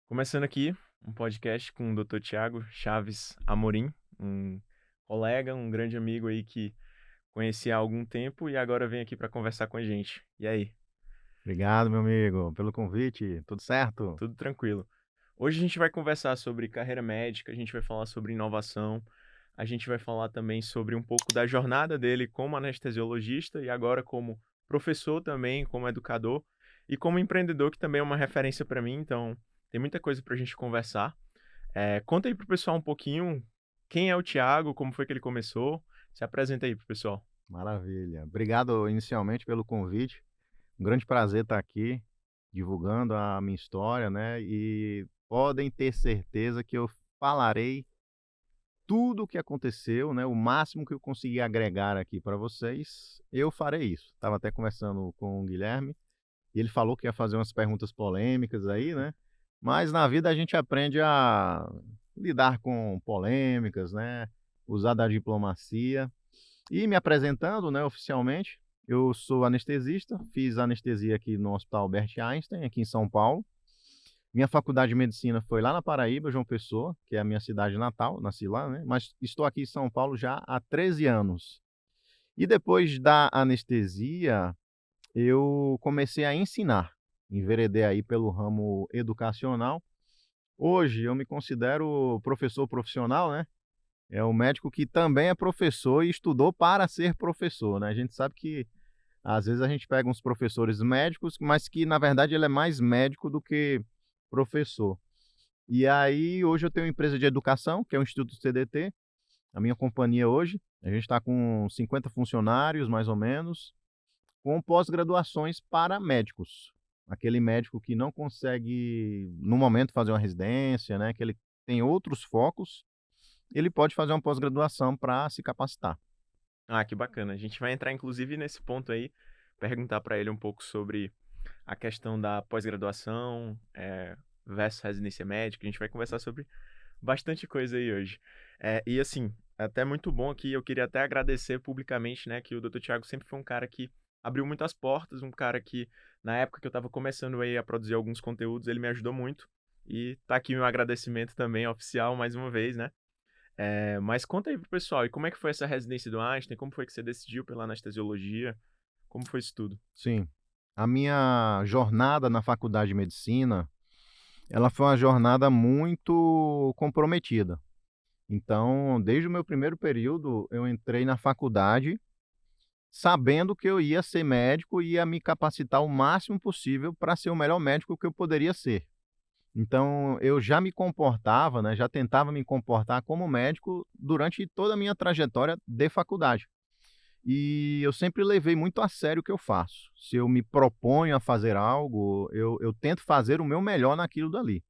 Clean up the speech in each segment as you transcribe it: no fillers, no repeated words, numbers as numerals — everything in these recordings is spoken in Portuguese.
Começando aqui um podcast com o Dr. Tiago Chaves Amorim, um colega, um grande amigo aí que conheci há algum tempo e agora vem aqui para conversar com a gente. E aí, Obrigado, meu amigo, pelo convite. Tudo certo? tudo tranquilo? Hoje a gente vai conversar sobre carreira médica, a gente vai falar sobre inovação, a gente vai falar também sobre um pouco da jornada dele como anestesiologista e agora como professor também, como educador e como empreendedor, que também é uma referência para mim, então tem muita coisa para a gente conversar. Conta aí pro pessoal um pouquinho quem é o Thiago, como foi que ele começou. Se apresenta aí pro pessoal. Maravilha. Obrigado inicialmente pelo convite. Um grande prazer estar aqui divulgando a minha história, né? E podem ter certeza que eu falarei tudo o que aconteceu, né? O máximo que eu conseguir agregar aqui para vocês, eu farei isso. Estava até conversando com o Guilherme e ele falou que ia fazer umas perguntas polêmicas aí, né? Mas na vida a gente aprende a lidar com polêmicas, né? Usar da diplomacia. E me apresentando, né, oficialmente, eu sou anestesista, fiz anestesia aqui no Hospital Albert Einstein, aqui em São Paulo. Minha faculdade de medicina foi lá na Paraíba, João Pessoa, que é a minha cidade natal, nasci lá, né? Mas estou aqui em São Paulo já há 13 anos. E depois da anestesia, eu comecei a ensinar, enveredei aí pelo ramo educacional. Hoje eu me considero professor profissional, né? É um médico que também é professor e estudou para ser professor, né. A gente sabe que, às vezes, a gente pega uns professores médicos, mas que, na verdade, ele é mais médico do que professor. E aí, hoje eu tenho uma empresa de educação, que é o Instituto CDT, a minha companhia hoje, a gente está com 50 funcionários, mais ou menos, com pós-graduações para médicos. Aquele médico que não consegue, no momento, fazer uma residência, né, que ele tem outros focos, ele pode fazer uma pós-graduação para se capacitar. Ah, que bacana. A gente vai entrar inclusive nesse ponto aí, perguntar para ele um pouco sobre a questão da pós-graduação, versus residência médica. A gente vai conversar sobre bastante coisa aí hoje. E assim, é até muito bom aqui, eu queria até agradecer publicamente, né, que o Dr. Tiago sempre foi um cara que abriu muitas portas, um cara que, na época que eu estava começando aí a produzir alguns conteúdos, ele me ajudou muito. E tá aqui meu agradecimento também oficial mais uma vez, né? Mas conta aí pro pessoal, e como é que foi essa residência do Einstein? Como foi que você decidiu pela anestesiologia? Como foi isso tudo? Sim. A minha jornada na faculdade de medicina, ela foi uma jornada muito comprometida. Então, desde o meu primeiro período, eu entrei na faculdade sabendo que eu ia ser médico e ia me capacitar o máximo possível para ser o melhor médico que eu poderia ser. Então, eu já me comportava, né, já tentava me comportar como médico durante toda a minha trajetória de faculdade. E eu sempre levei muito a sério o que eu faço. Se eu me proponho a fazer algo, eu tento fazer o meu melhor naquilo dali.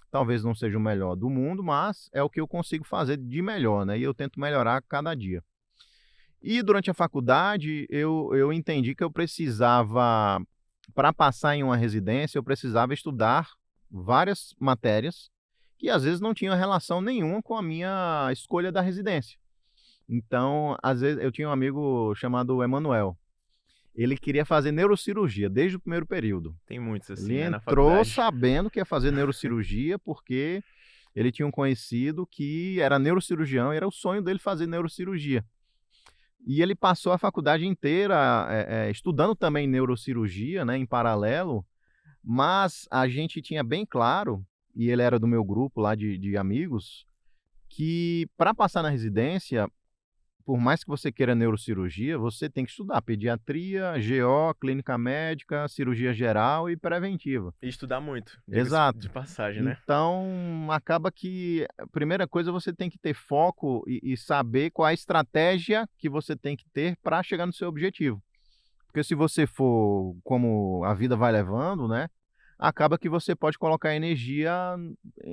Talvez não seja o melhor do mundo, mas é o que eu consigo fazer de melhor, né? E eu tento melhorar a cada dia. E durante a faculdade, eu entendi que eu precisava, para passar em uma residência, eu precisava estudar várias matérias que às vezes não tinham relação nenhuma com a minha escolha da residência. Então, às vezes, eu tinha um amigo chamado Emanuel. Ele queria fazer neurocirurgia desde o primeiro período. Tem muitos assim, Ele né, na entrou faculdade. sabendo que ia fazer neurocirurgia, porque ele tinha um conhecido que era neurocirurgião e era o sonho dele fazer neurocirurgia. E ele passou a faculdade inteira estudando também neurocirurgia, né, em paralelo, mas a gente tinha bem claro, e ele era do meu grupo lá de amigos, que para passar na residência, por mais que você queira neurocirurgia, você tem que estudar pediatria, GO, clínica médica, cirurgia geral e preventiva. E estudar muito, diga-se de Exato. passagem, né? Então, acaba que a primeira coisa você tem que ter foco e saber qual a estratégia que você tem que ter para chegar no seu objetivo. Porque se você for como a vida vai levando, né, acaba que você pode colocar energia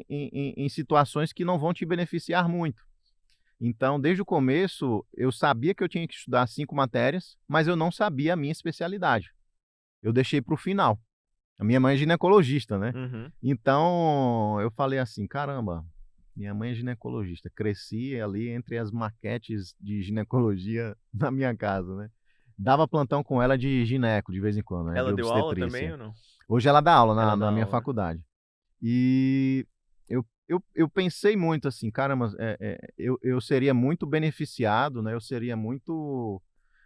em situações que não vão te beneficiar muito. Então, desde o começo, eu sabia que eu tinha que estudar 5 matérias, mas eu não sabia a minha especialidade. Eu deixei para o final. A minha mãe é ginecologista, né. Uhum. Então, eu falei assim: "Caramba, minha mãe é ginecologista". Cresci ali entre as maquetes de ginecologia da minha casa, né. Dava plantão com ela de gineco de vez em quando, né, de Ela deu aula também obstetrícia. ou não? Hoje ela dá aula Ela dá na minha aula, né? faculdade. E eu pensei muito assim, caramba, eu seria muito beneficiado, né? Eu seria muito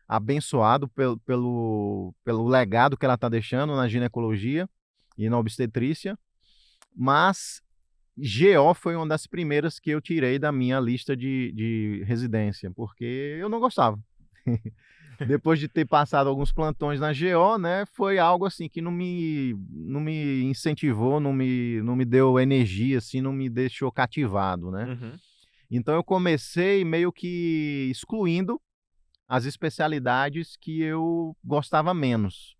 abençoado pelo legado que ela está deixando na ginecologia e na obstetrícia, mas GO foi uma das primeiras que eu tirei da minha lista de residência, porque eu não gostava. Depois de ter passado alguns plantões na GO, né, foi algo assim que não me incentivou, não me deu energia, assim, não me deixou cativado, né. Uhum. Então eu comecei meio que excluindo as especialidades que eu gostava menos.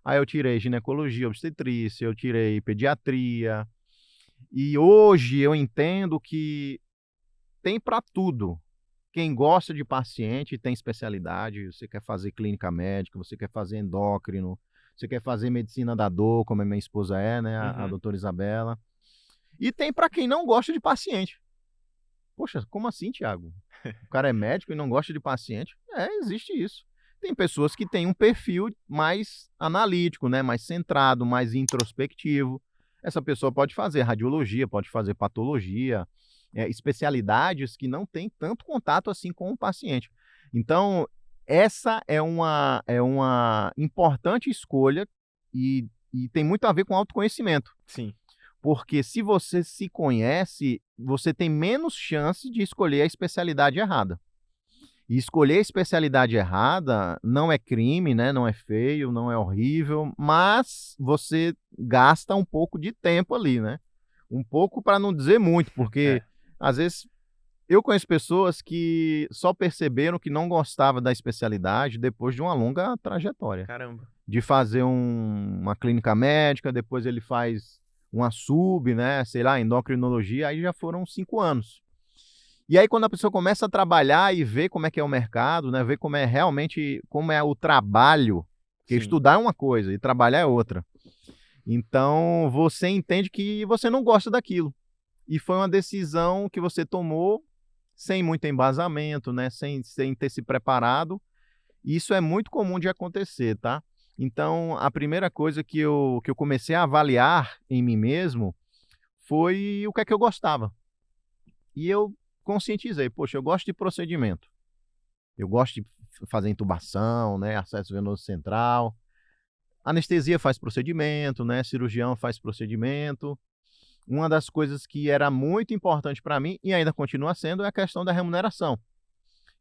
Aí eu tirei ginecologia, obstetrícia, eu tirei pediatria, e hoje eu entendo que tem para tudo. Quem gosta de paciente tem especialidade, você quer fazer clínica médica, você quer fazer endócrino, você quer fazer medicina da dor, como a minha esposa é, né, a Uhum. doutora Isabela. E tem para quem não gosta de paciente. Poxa, como assim, Thiago? O cara é médico e não gosta de paciente? É, existe isso. Tem pessoas que têm um perfil mais analítico, né, mais centrado, mais introspectivo. Essa pessoa pode fazer radiologia, pode fazer patologia, especialidades que não têm tanto contato assim com o paciente. Então, essa é uma importante escolha e tem muito a ver com autoconhecimento. Sim. Porque se você se conhece, você tem menos chance de escolher a especialidade errada. E escolher a especialidade errada não é crime, né, não é feio, não é horrível, mas você gasta um pouco de tempo ali, né. Um pouco para não dizer muito, porque É. às vezes eu conheço pessoas que só perceberam que não gostava da especialidade depois de uma longa trajetória. Caramba. De fazer uma clínica médica, depois ele faz uma sub, né, sei lá, endocrinologia, aí já foram 5 anos. E aí quando a pessoa começa a trabalhar e vê como é que é o mercado, né, vê como é realmente como é o trabalho, porque Sim. estudar é uma coisa e trabalhar é outra. Então você entende que você não gosta daquilo. E foi uma decisão que você tomou sem muito embasamento, né, sem ter se preparado. Isso é muito comum de acontecer, tá. Então, a primeira coisa que eu comecei a avaliar em mim mesmo, foi o que é que eu gostava. E eu conscientizei: "Poxa, eu gosto de procedimento, eu gosto de fazer intubação, né, acesso venoso central, anestesia faz procedimento, né, cirurgião faz procedimento". Uma das coisas que era muito importante para mim, e ainda continua sendo, é a questão da remuneração.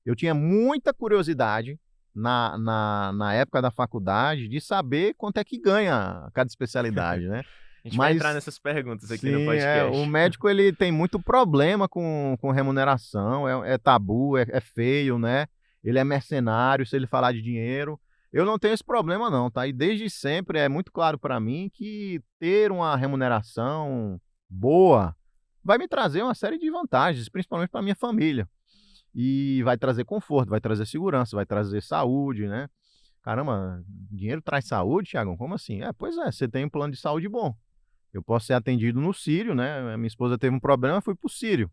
Eu tinha muita curiosidade na época da faculdade de saber quanto é que ganha cada especialidade, né. A gente vai entrar Mas nessas perguntas aqui no sim, o podcast. médico ele tem muito problema com remuneração, é tabu, é feio, né. Ele é mercenário se ele falar de dinheiro. Eu não tenho esse problema não, tá. E desde sempre é muito claro para mim que ter uma remuneração boa vai me trazer uma série de vantagens, principalmente para minha família. E vai trazer conforto, vai trazer segurança, vai trazer saúde, né. Caramba, dinheiro traz saúde, Thiagão? Como assim? É, pois é, você tem um plano de saúde bom. Eu posso ser atendido no Sírio, né, a minha esposa teve um problema, fui para o Sírio.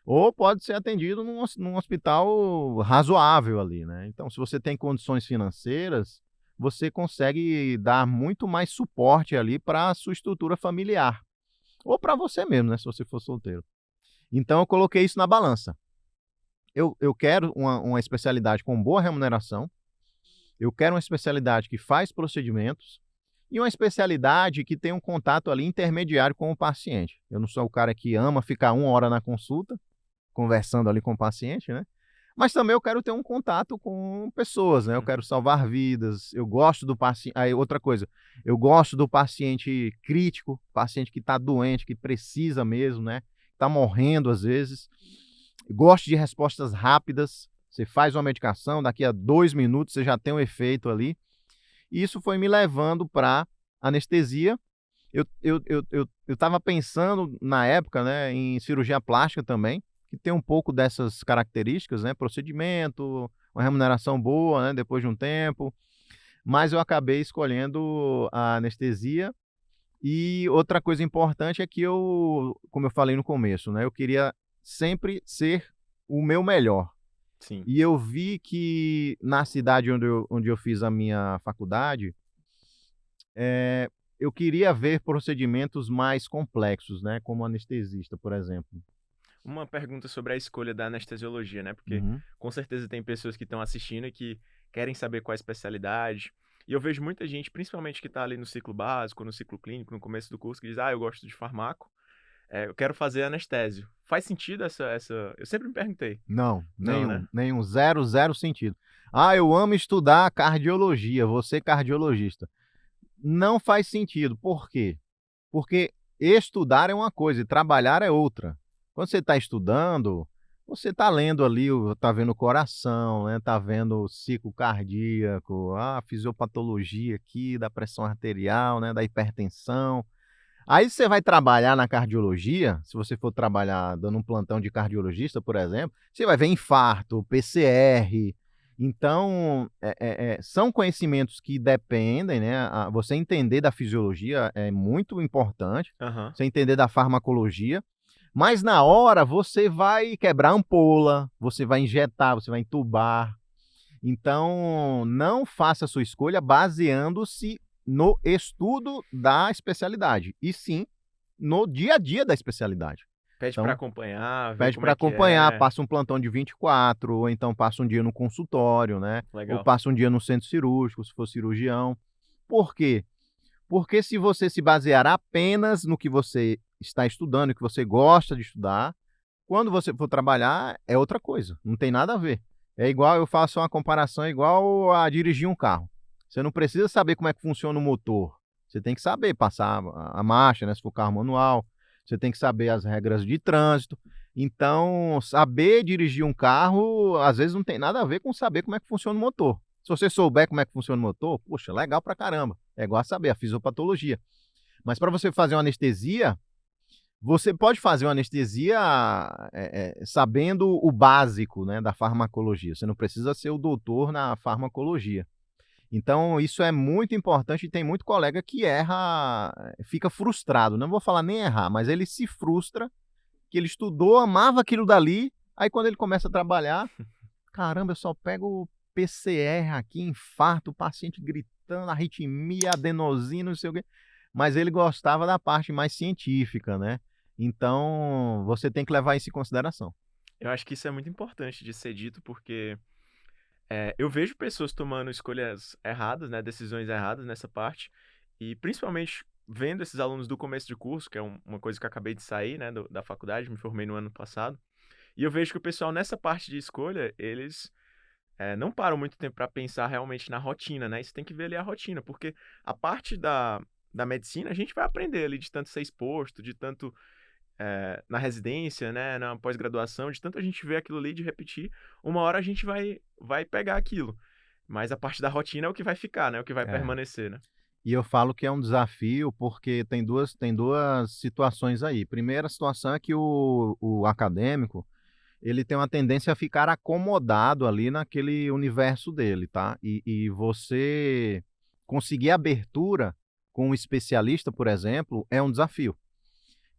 Ou pode ser atendido num hospital razoável ali, né. Então se você tem condições financeiras, você consegue dar muito mais suporte ali para a sua estrutura familiar. Ou para você mesmo, né, se você for solteiro. Então eu coloquei isso na balança. Eu quero uma especialidade com boa remuneração, eu quero uma especialidade que faz procedimentos e uma especialidade que tem um contato ali intermediário com o paciente. Eu não sou o cara que ama ficar 1 hora na consulta, conversando ali com o paciente, né? Mas também eu quero ter um contato com pessoas, né? Eu quero salvar vidas, eu gosto do paciente. Aí, outra coisa, eu gosto do paciente crítico, paciente que está doente, que precisa mesmo, né? Está morrendo às vezes. Gosto de respostas rápidas. Você faz uma medicação, daqui a 2 minutos você já tem um efeito ali. E isso foi me levando para anestesia. Eu estava pensando na época, né, em cirurgia plástica também, que tem um pouco dessas características, né, procedimento, uma remuneração boa, né, depois de um tempo, mas eu acabei escolhendo a anestesia. E outra coisa importante é que eu, como eu falei no começo, né, eu queria sempre ser o meu melhor. Sim. E eu vi que na cidade onde eu fiz a minha faculdade, eu queria ver procedimentos mais complexos, né, como anestesista, por exemplo. Uma pergunta sobre a escolha da anestesiologia, né? Porque Uhum. com certeza tem pessoas que estão assistindo e que querem saber qual a especialidade. E eu vejo muita gente, principalmente que está ali no ciclo básico, no ciclo clínico, no começo do curso, que diz: Ah, eu gosto de farmaco, eu quero fazer anestésio. Faz sentido essa. Eu sempre me perguntei. Não, Não, né? nenhum, zero, zero sentido. Ah, eu amo estudar cardiologia, você cardiologista. Não faz sentido. Por quê? Porque estudar é uma coisa e trabalhar é outra. Quando você está estudando, você está lendo ali, está vendo o coração, né? Está vendo o ciclo cardíaco, a fisiopatologia aqui da pressão arterial, né? Da hipertensão. Aí você vai trabalhar na cardiologia, se você for trabalhar dando um plantão de cardiologista, por exemplo, você vai ver infarto, PCR. Então, são conhecimentos que dependem, né? Você entender da fisiologia é muito importante, Aham. você entender da farmacologia, mas na hora você vai quebrar ampola, você vai injetar, você vai entubar. Então, não faça a sua escolha baseando-se no estudo da especialidade, e sim no dia a dia da especialidade. Pede pra Então, acompanhar, ver pede como para é que acompanhar, é. passa um plantão de 24, ou então passa um dia no consultório, né? Ou Legal. passa um dia no centro cirúrgico, se for cirurgião. Por quê? Porque se você se basear apenas no que você está estudando, no que você gosta de estudar, quando você for trabalhar, é outra coisa, não tem nada a ver. É igual, eu faço uma comparação igual a dirigir um carro. Você não precisa saber como é que funciona o motor. Você tem que saber passar a marcha, né, se for carro manual. Você tem que saber as regras de trânsito. Então, saber dirigir um carro, às vezes não tem nada a ver com saber como é que funciona o motor. Se você souber como é que funciona o motor, poxa, legal pra caramba. É igual a saber a fisiopatologia. Mas para você fazer uma anestesia, você pode fazer uma anestesia, sabendo o básico, né, da farmacologia. Você não precisa ser o doutor na farmacologia. Então, isso é muito importante e tem muito colega que erra, fica frustrado. Não vou falar nem errar, mas ele se frustra, que ele estudou, amava aquilo dali, aí quando ele começa a trabalhar, caramba, eu só pego PCR aqui, infarto, paciente gritando, arritmia, adenosina, não sei o quê. Mas ele gostava da parte mais científica, né? Então, você tem que levar isso em consideração. Eu acho que isso é muito importante de ser dito, porque eu vejo pessoas tomando escolhas erradas, né, decisões erradas nessa parte, e principalmente vendo esses alunos do começo de curso, que é uma coisa que eu acabei de sair, né, da faculdade, me formei no ano passado, e eu vejo que o pessoal nessa parte de escolha, eles não param muito tempo para pensar realmente na rotina, né? E você tem que ver ali a rotina, porque a parte da medicina a gente vai aprender ali de tanto ser exposto, de tanto na residência, né, na pós-graduação, de tanto a gente ver aquilo ali, de repetir, uma hora a gente vai pegar aquilo. Mas a parte da rotina é o que vai ficar, né? O que vai É. permanecer, né? E eu falo que é um desafio, porque tem duas situações aí. Primeira situação é que o acadêmico, ele tem uma tendência a ficar acomodado ali naquele universo dele, tá? E você conseguir abertura com um especialista, por exemplo, é um desafio.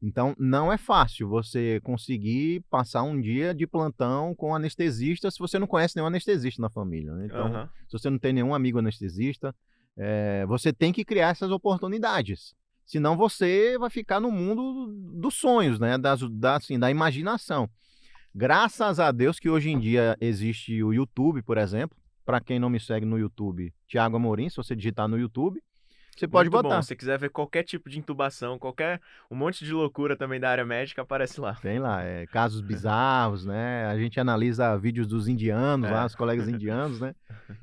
Então, não é fácil você conseguir passar um dia de plantão com anestesista se você não conhece nenhum anestesista na família, né. Então, Aham. se você não tem nenhum amigo anestesista, você tem que criar essas oportunidades, senão você vai ficar no mundo dos sonhos, né, assim, da imaginação. Graças a Deus que hoje em dia existe o YouTube, por exemplo. Para quem não me segue no YouTube, Thiago Amorim, se você digitar no YouTube, você pode Muito bom. botar. Se quiser ver qualquer tipo de intubação, um monte de loucura também da área médica, aparece lá. Tem lá, casos bizarros, né, a gente analisa vídeos dos indianos lá, É. os colegas indianos, né,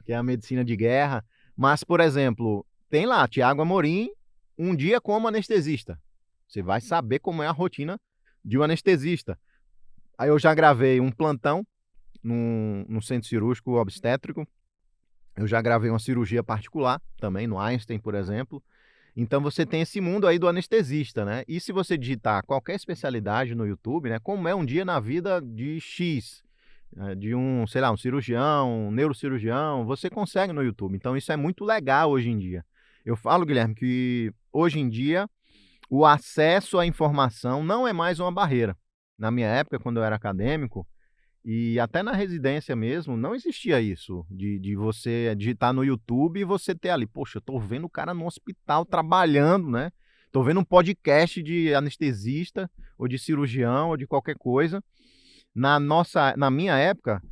que é a medicina de guerra. Mas, por exemplo, tem lá, Thiago Amorim, um dia como anestesista. Você vai saber como é a rotina de um anestesista. Aí eu já gravei um plantão num centro cirúrgico obstétrico, eu já gravei uma cirurgia particular também, no Einstein, por exemplo. Então você tem esse mundo aí do anestesista, né. E se você digitar qualquer especialidade no YouTube, né, como é um dia na vida de X, de um, sei lá, um cirurgião, um neurocirurgião, você consegue no YouTube. Então isso é muito legal hoje em dia. Eu falo, Guilherme, que hoje em dia o acesso à informação não é mais uma barreira. Na minha época, quando eu era acadêmico, E até na residência mesmo, não existia isso, de você digitar no YouTube e você ter ali, poxa, eu tô vendo o cara no hospital trabalhando, né? Tô vendo um podcast de anestesista, ou de cirurgião, ou de qualquer coisa. Na minha época,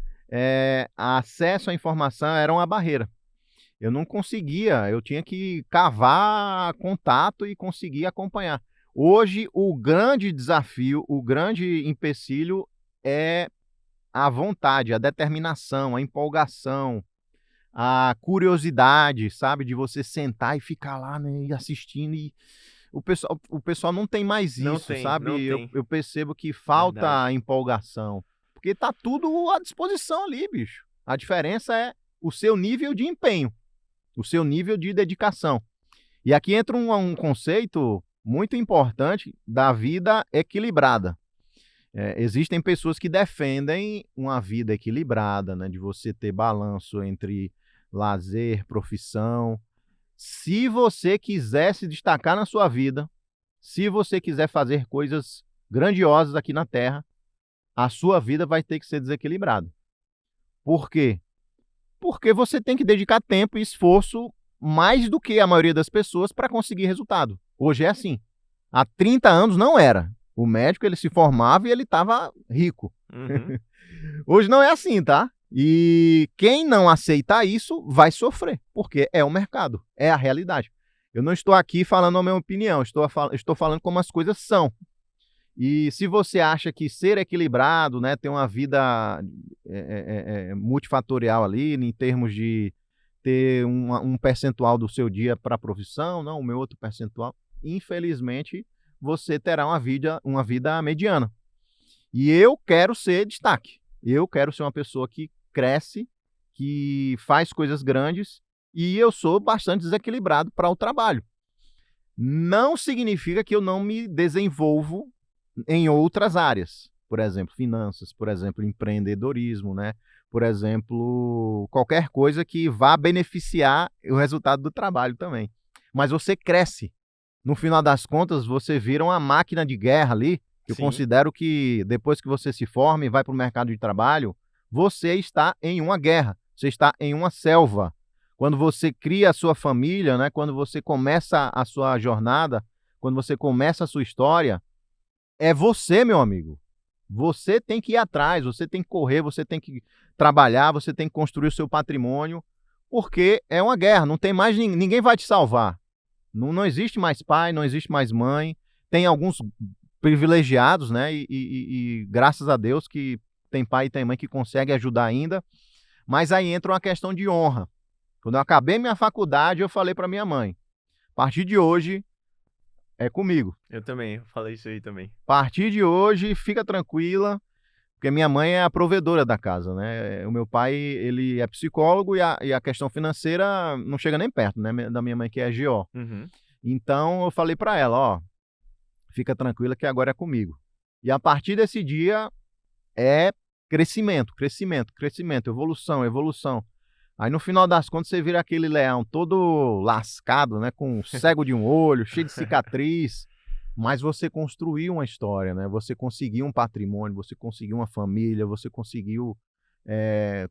acesso à informação era uma barreira. Eu não conseguia, eu tinha que cavar contato e conseguir acompanhar. Hoje, o grande desafio, o grande empecilho é a vontade, a determinação, a empolgação, a curiosidade, sabe, de você sentar e ficar lá, né, e assistindo. E o pessoal não tem mais Não isso, tem, não sabe? Eu, tem. eu percebo que falta Verdade. a empolgação, porque tá tudo à disposição ali, bicho. A diferença é o seu nível de empenho, o seu nível de dedicação. E aqui entra um conceito muito importante da vida equilibrada. Existem pessoas que defendem uma vida equilibrada, né, de você ter balanço entre lazer, profissão. Se você quiser se destacar na sua vida, se você quiser fazer coisas grandiosas aqui na Terra, a sua vida vai ter que ser desequilibrada. Por quê? Porque você tem que dedicar tempo e esforço mais do que a maioria das pessoas para conseguir resultado. Hoje é assim. Há 30 anos não era. O médico ele se formava e ele estava rico. Uhum. Hoje não é assim, tá? E quem não aceitar isso vai sofrer, porque é o mercado, é a realidade. Eu não estou aqui falando a minha opinião, estou falando como as coisas são. E se você acha que ser equilibrado, né, ter uma vida multifatorial ali, em termos de ter um percentual do seu dia para a profissão, não, o meu outro percentual, infelizmente você terá uma vida mediana. E eu quero ser destaque. Eu quero ser uma pessoa que cresce, que faz coisas grandes, e eu sou bastante desequilibrado para o trabalho. Não significa que eu não me desenvolvo em outras áreas, por exemplo, finanças, por exemplo, empreendedorismo, né? Por exemplo, qualquer coisa que vá beneficiar o resultado do trabalho também. Mas você cresce. No final das contas, você vira uma máquina de guerra ali. Eu Sim. considero que depois que você se forma e vai para o mercado de trabalho, você está em uma guerra, você está em uma selva. Quando você cria a sua família, né? Quando você começa a sua jornada, quando você começa a sua história, é você, meu amigo. Você tem que ir atrás, você tem que correr, você tem que trabalhar, você tem que construir o seu patrimônio, porque é uma guerra, não tem mais ninguém vai te salvar. Não existe mais pai, não existe mais mãe. Tem alguns privilegiados, né? E graças a Deus que tem pai e tem mãe que conseguem ajudar ainda. Mas aí entra uma questão de honra. Quando eu acabei minha faculdade, eu falei para minha mãe: a partir de hoje é comigo. Eu também, eu falei isso aí também. A partir de hoje, fica tranquila, porque minha mãe é a provedora da casa, né? O meu pai, ele é psicólogo e a questão financeira não chega nem perto, né? Da minha mãe que é GO. Uhum. Então eu falei para ela, ó, fica tranquila que agora é comigo. E a partir desse dia é crescimento, crescimento, crescimento, evolução, evolução. Aí no final das contas você vira aquele leão todo lascado, né, com cego de um olho, cheio de cicatriz, mas você construiu uma história, né? Você conseguiu um patrimônio, você conseguiu uma família, você conseguiu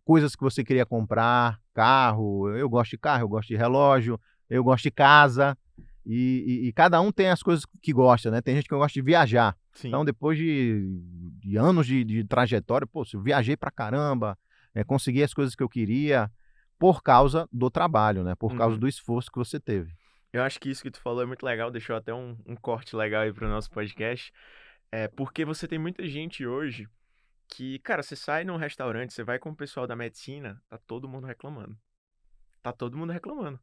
coisas que você queria comprar, carro. Eu gosto de carro, eu gosto de relógio, eu gosto de casa. E cada um tem as coisas que gosta, né? Tem gente que gosta de viajar. Sim. Então, depois de anos de trajetória, pô, eu viajei pra caramba, consegui as coisas que eu queria por causa do trabalho, né? Por causa Uhum. do esforço que você teve. Eu acho que isso que tu falou é muito legal, deixou até um corte legal aí pro nosso podcast. Porque você tem muita gente hoje que, cara, você sai num restaurante, você vai com o pessoal da medicina, tá todo mundo reclamando. Tá todo mundo reclamando.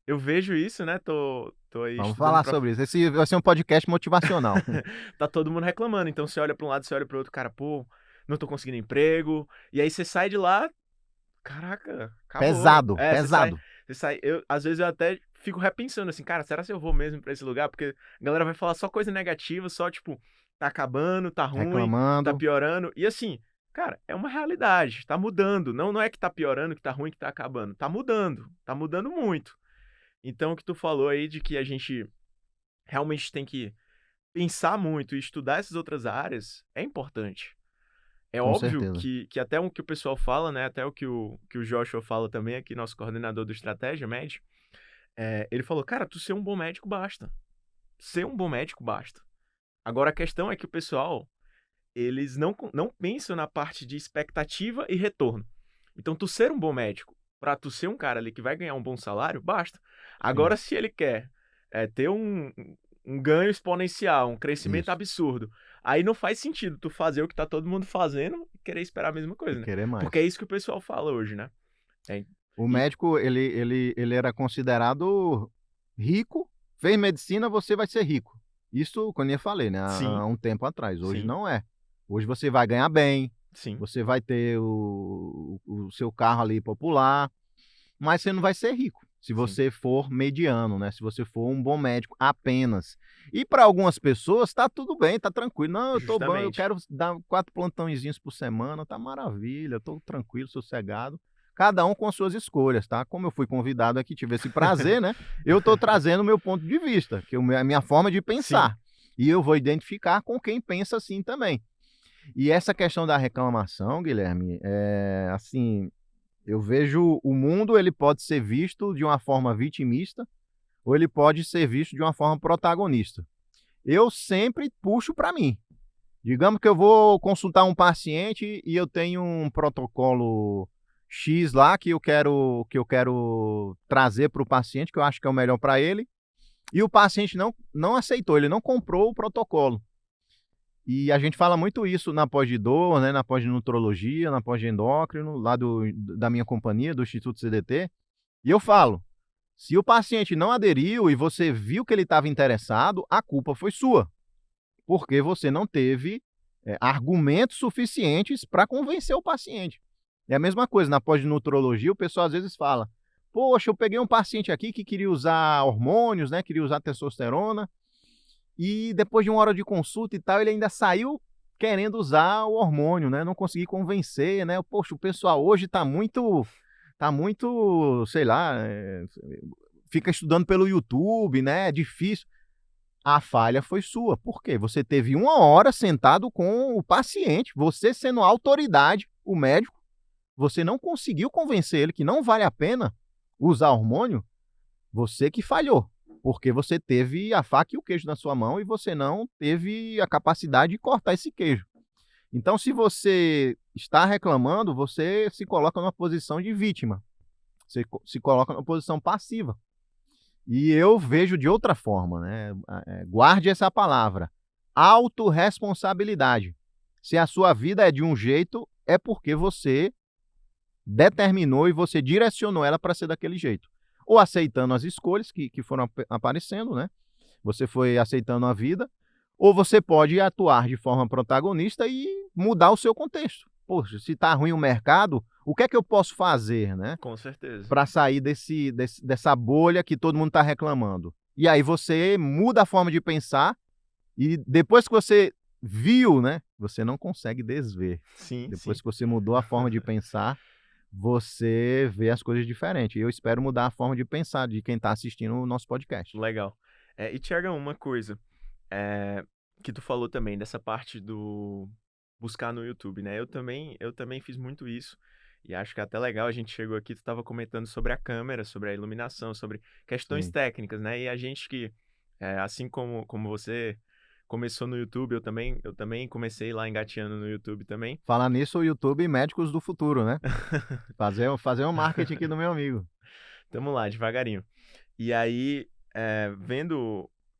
Eu vejo isso, né? Tô aí Vamos estudando falar pra. sobre isso. Esse vai ser um podcast motivacional. Tá todo mundo reclamando. Então você olha pra um lado, você olha pro outro, cara, pô, não tô conseguindo emprego. E aí você sai de lá, caraca, acabou. Pesado, Você sai, pesado. você sai. Às vezes eu até fico repensando assim, cara, será que eu vou mesmo pra esse lugar? Porque a galera vai falar só coisa negativa, só tipo, tá acabando, tá ruim, tá Reclamando. piorando. E assim, cara, é uma realidade, tá mudando. Não é que tá piorando, que tá ruim, que tá acabando. Tá mudando muito. Então o que tu falou aí de que a gente realmente tem que pensar muito e estudar essas outras áreas é importante. É Com óbvio certeza. que até o que o pessoal fala, né, até o que o Joshua fala também aqui, nosso coordenador do Estratégia Med, ele falou: "Cara, tu ser um bom médico basta. Ser um bom médico basta". Agora a questão é que o pessoal, eles não pensam na parte de expectativa e retorno. Então tu ser um bom médico, pra tu ser um cara ali que vai ganhar um bom salário, basta. Sim, Agora se ele quer, ter um ganho exponencial, um crescimento isso. absurdo, aí não faz sentido tu fazer o que tá todo mundo fazendo e querer esperar a mesma E coisa, né. querer Porque mais. é isso que o pessoal fala hoje, né. É, O e médico, ele era considerado rico, fez medicina, você vai ser rico. Isso quando eu falei, né, há sim, um tempo atrás, hoje sim, não é. Hoje você vai ganhar bem, sim, você vai ter o seu carro ali popular, mas você não vai ser rico, se sim. você for mediano, né, se você for um bom médico apenas. E para algumas pessoas tá tudo bem, tá tranquilo. "Não, eu tô bom, eu Justamente. quero dar 4 plantõezinhos por semana, tá maravilha, eu tô tranquilo, sossegado". Cada um com suas escolhas, tá. Como eu fui convidado aqui, tive esse prazer, né, eu tô trazendo o meu ponto de vista, que a minha forma de Sim, pensar. E eu vou identificar com quem pensa assim também. E essa questão da reclamação, Guilherme, assim, eu vejo o mundo, ele pode ser visto de uma forma vitimista ou ele pode ser visto de uma forma protagonista. Eu sempre puxo para mim. Digamos que eu vou consultar um paciente e eu tenho um protocolo X lá que eu quero trazer para o paciente, que eu acho que é o melhor para ele, e o paciente não aceitou, ele não comprou o protocolo. E a gente fala muito isso na pós de dor, né, na pós de nutrologia, na pós de endócrino, lá da minha companhia, do Instituto CDT, e eu falo: "Se o paciente não aderiu e você viu que ele estava interessado, a culpa foi sua, porque você não teve, argumentos suficientes para convencer o paciente". É a mesma coisa na pós de nutrologia, o pessoal às vezes fala: "Poxa, eu peguei um paciente aqui que queria usar hormônios, né, queria usar testosterona, e depois de 1 hora de consulta e tal, ele ainda saiu querendo usar o hormônio, né, não consegui convencer, né. Poxa, o pessoal hoje tá muito, sei lá, fica estudando pelo YouTube, né, é difícil". A falha foi sua. Por quê? Você teve 1 hora sentado com o paciente, você sendo a autoridade, o médico, você não conseguiu convencer ele que não vale a pena usar hormônio, você que falhou, porque você teve a faca e o queijo na sua mão e você não teve a capacidade de cortar esse queijo. Então, se você está reclamando, você se coloca numa posição de vítima, você se coloca numa posição passiva. E eu vejo de outra forma, né? Guarde essa palavra: autorresponsabilidade. Se a sua vida é de um jeito, é porque você determinou e você direcionou ela para ser daquele jeito. Ou aceitando as escolhas que foram aparecendo, né? Você foi aceitando a vida, ou você pode atuar de forma protagonista e mudar o seu contexto. Poxa, se está ruim o mercado, o que é que eu posso fazer, né? com certeza. Para sair dessa bolha que todo mundo está reclamando. E aí você muda a forma de pensar e depois que você viu, né, você não consegue desver. Sim, Depois sim. que você mudou a forma de pensar, você vê as coisas diferente. E eu espero mudar a forma de pensar de quem está assistindo o nosso podcast. Legal. E Tiagão, uma coisa, eh, que tu falou também dessa parte do buscar no YouTube, né, eu também fiz muito isso, e acho que é até legal, a gente chegou aqui, tu estava comentando sobre a câmera, sobre a iluminação, sobre questões Sim. técnicas, né, e a gente que, assim como você começou no YouTube, eu também comecei lá engateando no YouTube também. Falar nisso, o YouTube Médicos do Futuro, né? Fazer um marketing aqui do meu amigo. Tamo lá, devagarinho. E aí,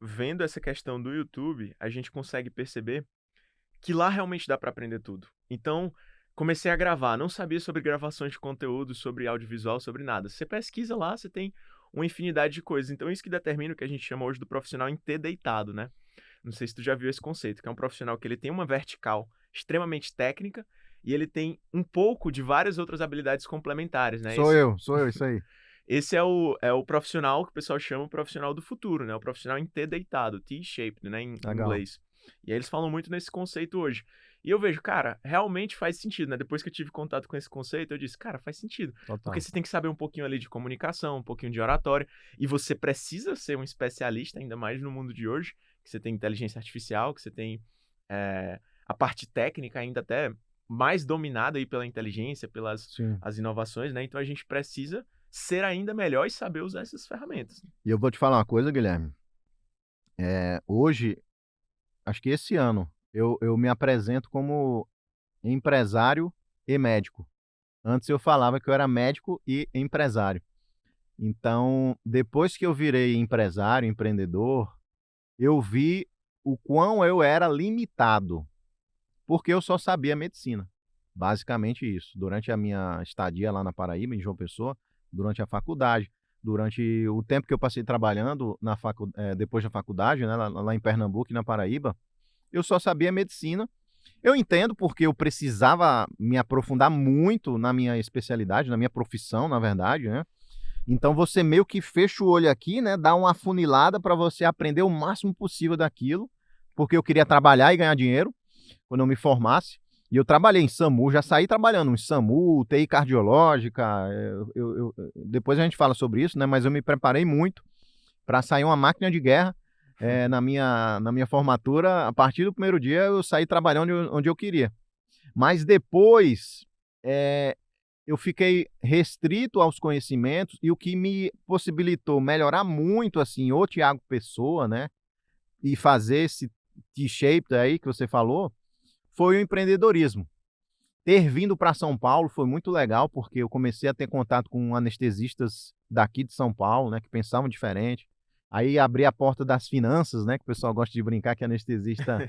vendo essa questão do YouTube, a gente consegue perceber que lá realmente dá para aprender tudo. Então, comecei a gravar, não sabia sobre gravações de conteúdo, sobre audiovisual, sobre nada. Você pesquisa lá, você tem uma infinidade de coisas. Então, isso que determina o que a gente chama hoje do profissional em T deitado, né? Não sei se tu já viu esse conceito, que é um profissional que ele tem uma vertical extremamente técnica e ele tem um pouco de várias outras habilidades complementares, né? Sou eu, isso aí. Esse é o profissional que o pessoal chama o profissional do futuro, né? O profissional em T deitado, T-shaped, né, em Legal. inglês. E aí eles falam muito nesse conceito hoje. E eu vejo, cara, realmente faz sentido, né? Depois que eu tive contato com esse conceito, eu disse, cara, faz sentido. Porque Total. você tem que saber um pouquinho ali de comunicação, um pouquinho de oratória, e você precisa ser um especialista, ainda mais no mundo de hoje, que você tem inteligência artificial, que você tem a parte técnica ainda até mais dominada aí pela inteligência, pelas Sim. as inovações, né? Então a gente precisa ser ainda melhor e saber usar essas ferramentas. E eu vou te falar uma coisa, Guilherme. Hoje, acho que esse ano, eu me apresento como empresário e médico. Antes eu falava que eu era médico e empresário. Então, depois que eu virei empresário, empreendedor, eu vi o quão eu era limitado, porque eu só sabia medicina. Basicamente isso. Durante a minha estadia lá na Paraíba, em João Pessoa, durante a faculdade, durante o tempo que eu passei trabalhando depois da faculdade, né, lá em Pernambuco e na Paraíba, eu só sabia medicina. Eu entendo porque eu precisava me aprofundar muito na minha especialidade, na minha profissão, na verdade, né? Então você meio que fecha o olho aqui, né, dá uma afunilada para você aprender o máximo possível daquilo, porque eu queria trabalhar e ganhar dinheiro quando eu me formasse. E eu trabalhei em SAMU, já saí trabalhando em SAMU, TI cardiológica. Depois a gente fala sobre isso, né? Mas eu me preparei muito para sair uma máquina de guerra. Na minha formatura, a partir do primeiro dia, eu saí trabalhando onde eu queria. Mas depois, eh, eu fiquei restrito aos conhecimentos e o que me possibilitou melhorar muito, assim, o Thiago Pessoa, né, e fazer esse T-shaped aí que você falou, foi o empreendedorismo. Ter vindo para São Paulo foi muito legal, porque eu comecei a ter contato com anestesistas daqui de São Paulo, né, que pensavam diferente. Aí abri a porta das finanças, né, que o pessoal gosta de brincar que anestesista,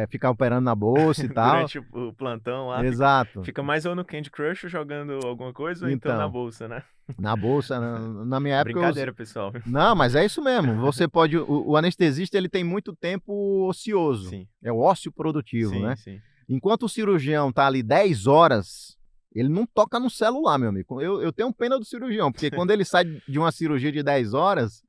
fica operando na bolsa e tal. Durante o plantão lá, Exato. fica mais ou no Candy Crush ou jogando alguma coisa, ou então na Então, bolsa, né? na bolsa, na minha época eu Brincadeira, pessoal. não, mas é isso mesmo. Você pode o anestesista, ele tem muito tempo ocioso. Sim, É o ócio produtivo, sim, né. sim. Enquanto o cirurgião tá ali 10 horas, ele não toca no celular, meu amigo. Eu tenho pena do cirurgião, porque quando ele sai de uma cirurgia de 10 horas,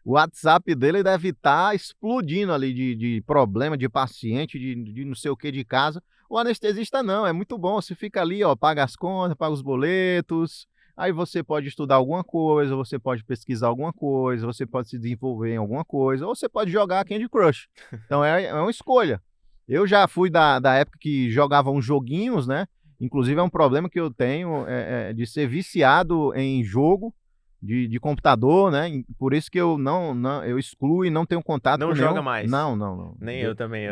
o WhatsApp dele deve estar explodindo ali de problema de paciente, de não sei o que de casa. O anestesista não, é muito bom. Você fica ali, ó, paga as contas, paga os boletos, aí você pode estudar alguma coisa, você pode pesquisar alguma coisa, você pode se desenvolver em alguma coisa, ou você pode jogar Candy Crush. Então é uma escolha. Eu já fui da época que jogava uns joguinhos, né? Inclusive é um problema que eu tenho de ser viciado em jogo de computador, né? Por isso que eu não eu excluo e não tenho contato Não com joga nenhum. mais. Não, não, não. Nem eu também.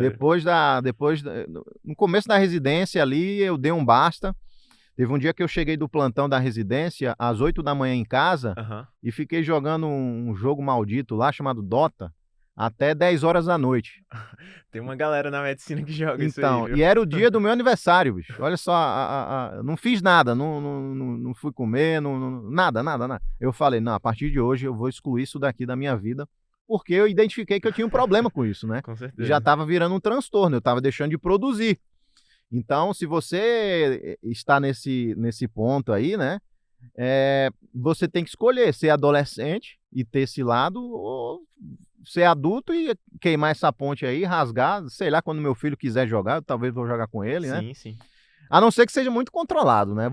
No começo da residência ali, eu dei um basta. Teve um dia que eu cheguei do plantão da residência às 8 da manhã em casa Aham. e fiquei jogando um jogo maldito lá chamado Dota até 10 horas da noite. Tem uma galera na medicina que joga isso aí, Então, viu? e era o dia do meu aniversário, bicho. Olha só, não fiz nada, não fui comer, nada, nada, nada. Eu falei, não, a partir de hoje eu vou excluir isso daqui da minha vida, porque eu identifiquei que eu tinha um problema com isso, né? Com E já certeza. estava virando um transtorno, eu estava deixando de produzir. Então, se você está nesse ponto aí, né? Você tem que escolher ser adolescente e ter esse lado, ou ser adulto e queimar essa ponte aí, rasgar, sei lá, quando meu filho quiser jogar, eu talvez vou jogar com ele, né? Sim, sim. A não ser que seja muito controlado, né?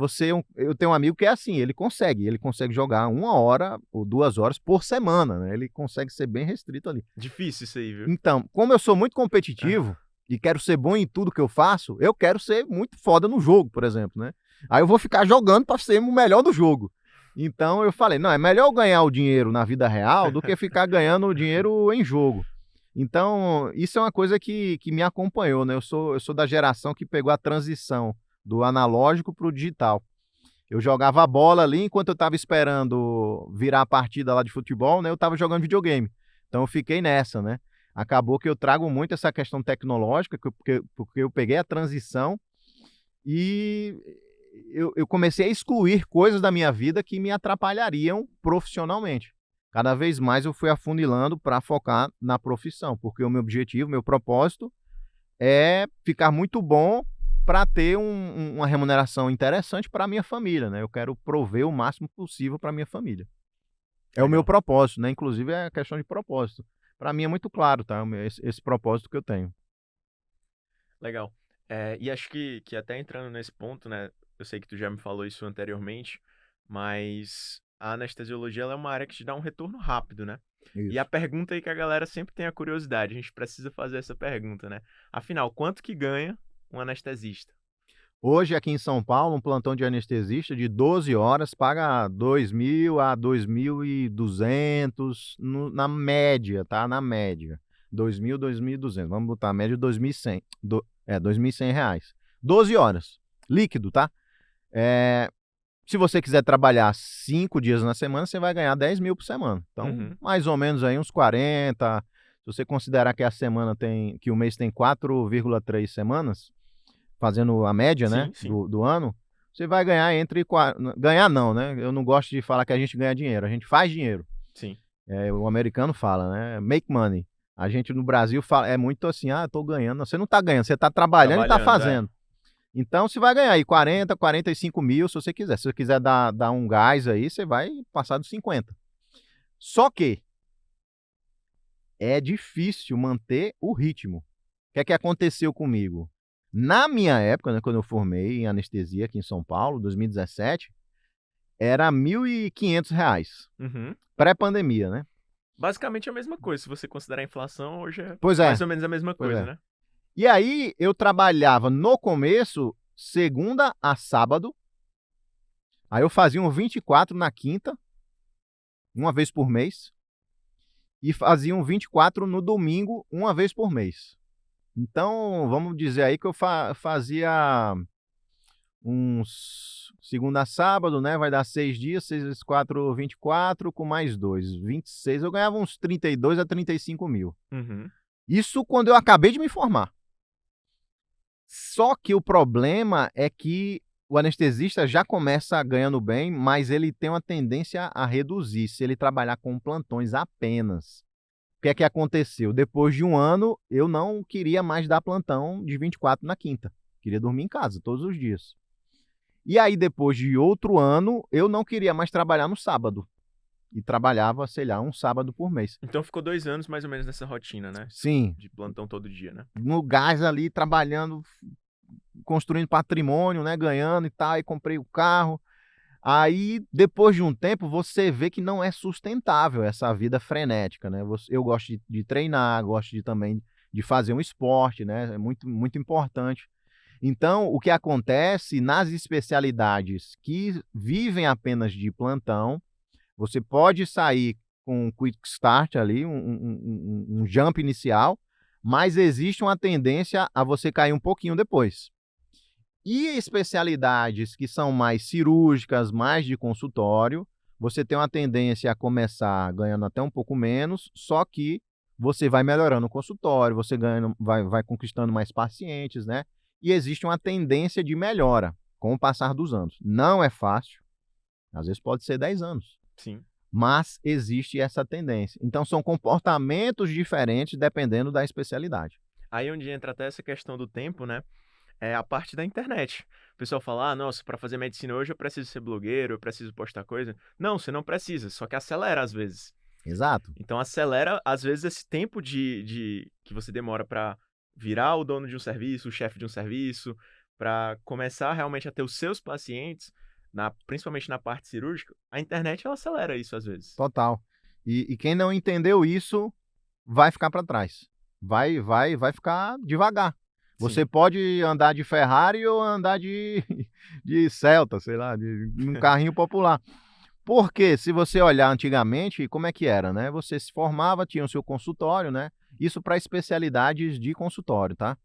Eu tenho um amigo que é assim, ele consegue jogar 1 hora ou 2 horas por semana, né? Ele consegue ser bem restrito ali. Difícil isso aí, viu? Então, como eu sou muito competitivo e quero ser bom em tudo que eu faço, eu quero ser muito foda no jogo, por exemplo, né? Aí eu vou ficar jogando para ser o melhor do jogo. Então eu falei, não, é melhor eu ganhar o dinheiro na vida real do que ficar ganhando o dinheiro em jogo. Então, isso é uma coisa que me acompanhou, né? Eu sou da geração que pegou a transição do analógico para o digital. Eu jogava a bola ali enquanto eu estava esperando virar a partida lá de futebol, né? Eu estava jogando videogame. Então eu fiquei nessa, né? Acabou que eu trago muito essa questão tecnológica, porque eu peguei a transição e eu comecei a excluir coisas da minha vida que me atrapalhariam profissionalmente. Cada vez mais eu fui afunilando para focar na profissão, porque o meu objetivo, meu propósito é ficar muito bom para ter uma remuneração interessante para a minha família, né? Eu quero prover o máximo possível para a minha família. É o meu Legal. propósito, né? Inclusive é questão de propósito. Para mim é muito claro, tá? Esse propósito que eu tenho. Legal. E acho que até entrando nesse ponto, né? Eu sei que tu já me falou isso anteriormente, mas a anestesiologia ela é uma área que te dá um retorno rápido, né? E a Isso. pergunta aí que a galera sempre tem a curiosidade, a gente precisa fazer essa pergunta, né? Afinal, quanto que ganha um anestesista? Hoje, aqui em São Paulo, um plantão de anestesista de 12 horas paga 2.000 a 2.200 na média, tá? Na média. 2.000, 2.200. Vamos botar a média de 2.100. R$ 2.100. 12 horas. Líquido, tá? Se você quiser trabalhar 5 dias na semana, você vai ganhar 10 mil por semana. Então, Uhum. mais ou menos aí uns 40. Se você considerar que que o mês tem 4,3 semanas, fazendo a média, né, Sim, sim. do ano, você vai ganhar ganhar não, né? Eu não gosto de falar que a gente ganha dinheiro, a gente faz dinheiro. Sim. O americano fala, né? Make money. A gente no Brasil fala, é muito assim, tô ganhando. Você não tá ganhando, você tá trabalhando e tá Trabalhando, é. fazendo. Então, você vai ganhar aí 40, 45 mil, se você quiser. Se você quiser dar um gás aí, você vai passar dos 50. Só que é difícil manter o ritmo. O que é que aconteceu comigo? Na minha época, né, quando eu formei em anestesia aqui em São Paulo, 2017, era R$ 1.500, Uhum. pré-pandemia, né? Basicamente a mesma coisa. Se você considerar a inflação, hoje é Pois mais é, ou menos a mesma pois coisa, é. né? E aí eu trabalhava no começo, segunda a sábado, aí eu fazia um 24 na quinta, uma vez por mês, e fazia um 24 no domingo, uma vez por mês. Então, vamos dizer aí que eu fazia uns segunda a sábado, né? Vai dar 6 dias, 6 vezes 4, 24, com mais 2, 26. Eu ganhava uns 32 a 35 mil. Uhum. Isso quando eu acabei de me formar. Só que o problema é que o anestesista já começa ganhando bem, mas ele tem uma tendência a reduzir se ele trabalhar com plantões apenas. O que é que aconteceu? Depois de um ano, eu não queria mais dar plantão de 24 na quinta. Queria dormir em casa todos os dias. E aí, depois de outro ano, eu não queria mais trabalhar no sábado. E trabalhava, sei lá, um sábado por mês. Então ficou 2 anos mais ou menos nessa rotina, né? Sim, De plantão todo dia, né? no gás ali, trabalhando, construindo patrimônio, né? Ganhando e tal. Aí comprei o carro. Aí, depois de um tempo, você vê que não é sustentável essa vida frenética, né? Eu gosto de treinar, gosto também de fazer um esporte, né? É muito, muito importante. Então, o que acontece nas especialidades que vivem apenas de plantão, você pode sair com um quick start ali, um jump inicial, mas existe uma tendência a você cair um pouquinho depois. E especialidades que são mais cirúrgicas, mais de consultório, você tem uma tendência a começar ganhando até um pouco menos, só que você vai melhorando o consultório, você vai conquistando mais pacientes, né? E existe uma tendência de melhora com o passar dos anos. Não é fácil, às vezes pode ser 10 anos, Sim. mas existe essa tendência. Então, são comportamentos diferentes dependendo da especialidade. Aí onde entra até essa questão do tempo, né? É a parte da internet. O pessoal fala, nossa, para fazer medicina hoje eu preciso ser blogueiro, eu preciso postar coisa. Não, você não precisa, só que acelera às vezes. Exato. Então acelera, às vezes, esse tempo de que você demora para virar o dono de um serviço, o chefe de um serviço, para começar realmente a ter os seus pacientes, principalmente na parte cirúrgica, a internet ela acelera isso às vezes. Total. E quem não entendeu isso vai ficar para trás. Vai ficar devagar. Sim. Você pode andar de Ferrari ou andar de Celta, sei lá, num carrinho popular. Porque se você olhar antigamente, como é que era, né? Você se formava, tinha o seu consultório, né? Isso para especialidades de consultório, tá?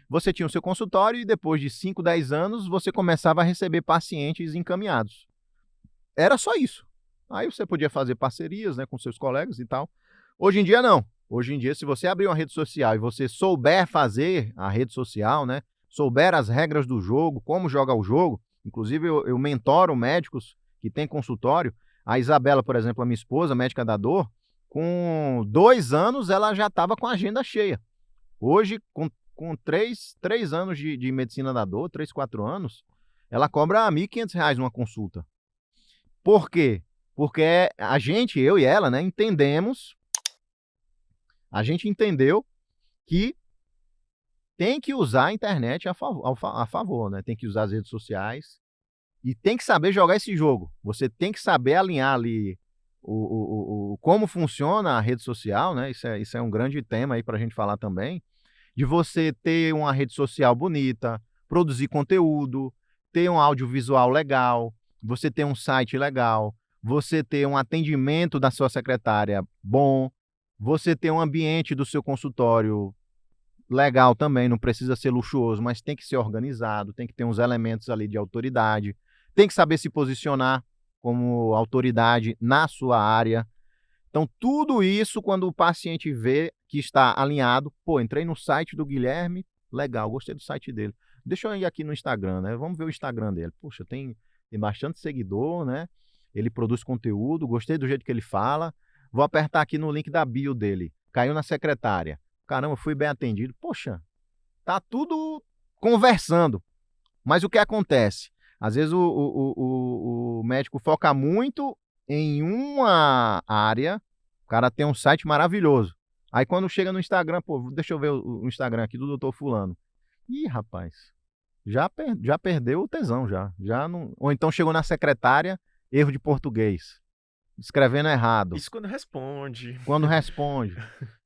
Você tinha o seu consultório e depois de 5, 10 anos, você começava a receber pacientes encaminhados. Era só isso. Aí você podia fazer parcerias, né, com seus colegas e tal. Hoje em dia, não. Hoje em dia, se você abrir uma rede social e você souber fazer a rede social, né, souber as regras do jogo, como joga o jogo, inclusive eu mentoro médicos que têm consultório. A Isabela, por exemplo, a minha esposa, médica da dor, com 2 anos ela já estava com a agenda cheia. Hoje, com 3 anos de medicina da dor, 3, 4 anos, ela cobra R$ 1.500 uma consulta. Por quê? Porque a gente, eu e ela, né, a gente entendeu que tem que usar a internet a favor, né? Tem que usar as redes sociais e tem que saber jogar esse jogo. Você tem que saber alinhar ali como funciona a rede social, né? Isso é um grande tema aí para a gente falar também, de você ter uma rede social bonita, produzir conteúdo, ter um audiovisual legal, você ter um site legal, você ter um atendimento da sua secretária bom, você ter um ambiente do seu consultório legal também, não precisa ser luxuoso, mas tem que ser organizado, tem que ter uns elementos ali de autoridade, tem que saber se posicionar como autoridade na sua área. Então, tudo isso, quando o paciente vê que está alinhado, pô, entrei no site do Guilherme, legal, gostei do site dele. Deixa eu ir aqui no Instagram, né? Vamos ver o Instagram dele. Poxa, tem bastante seguidor, né? Ele produz conteúdo, gostei do jeito que ele fala. Vou apertar aqui no link da bio dele. Caiu na secretária. Caramba, fui bem atendido. Poxa, tá tudo conversando. Mas o que acontece? Às vezes o médico foca muito em uma área, o cara tem um site maravilhoso. Aí quando chega no Instagram, pô, deixa eu ver o Instagram aqui do doutor fulano. Ih, rapaz, já perdeu o tesão, já não... Ou então chegou na secretária, erro de português, escrevendo errado. Isso quando responde. Quando responde.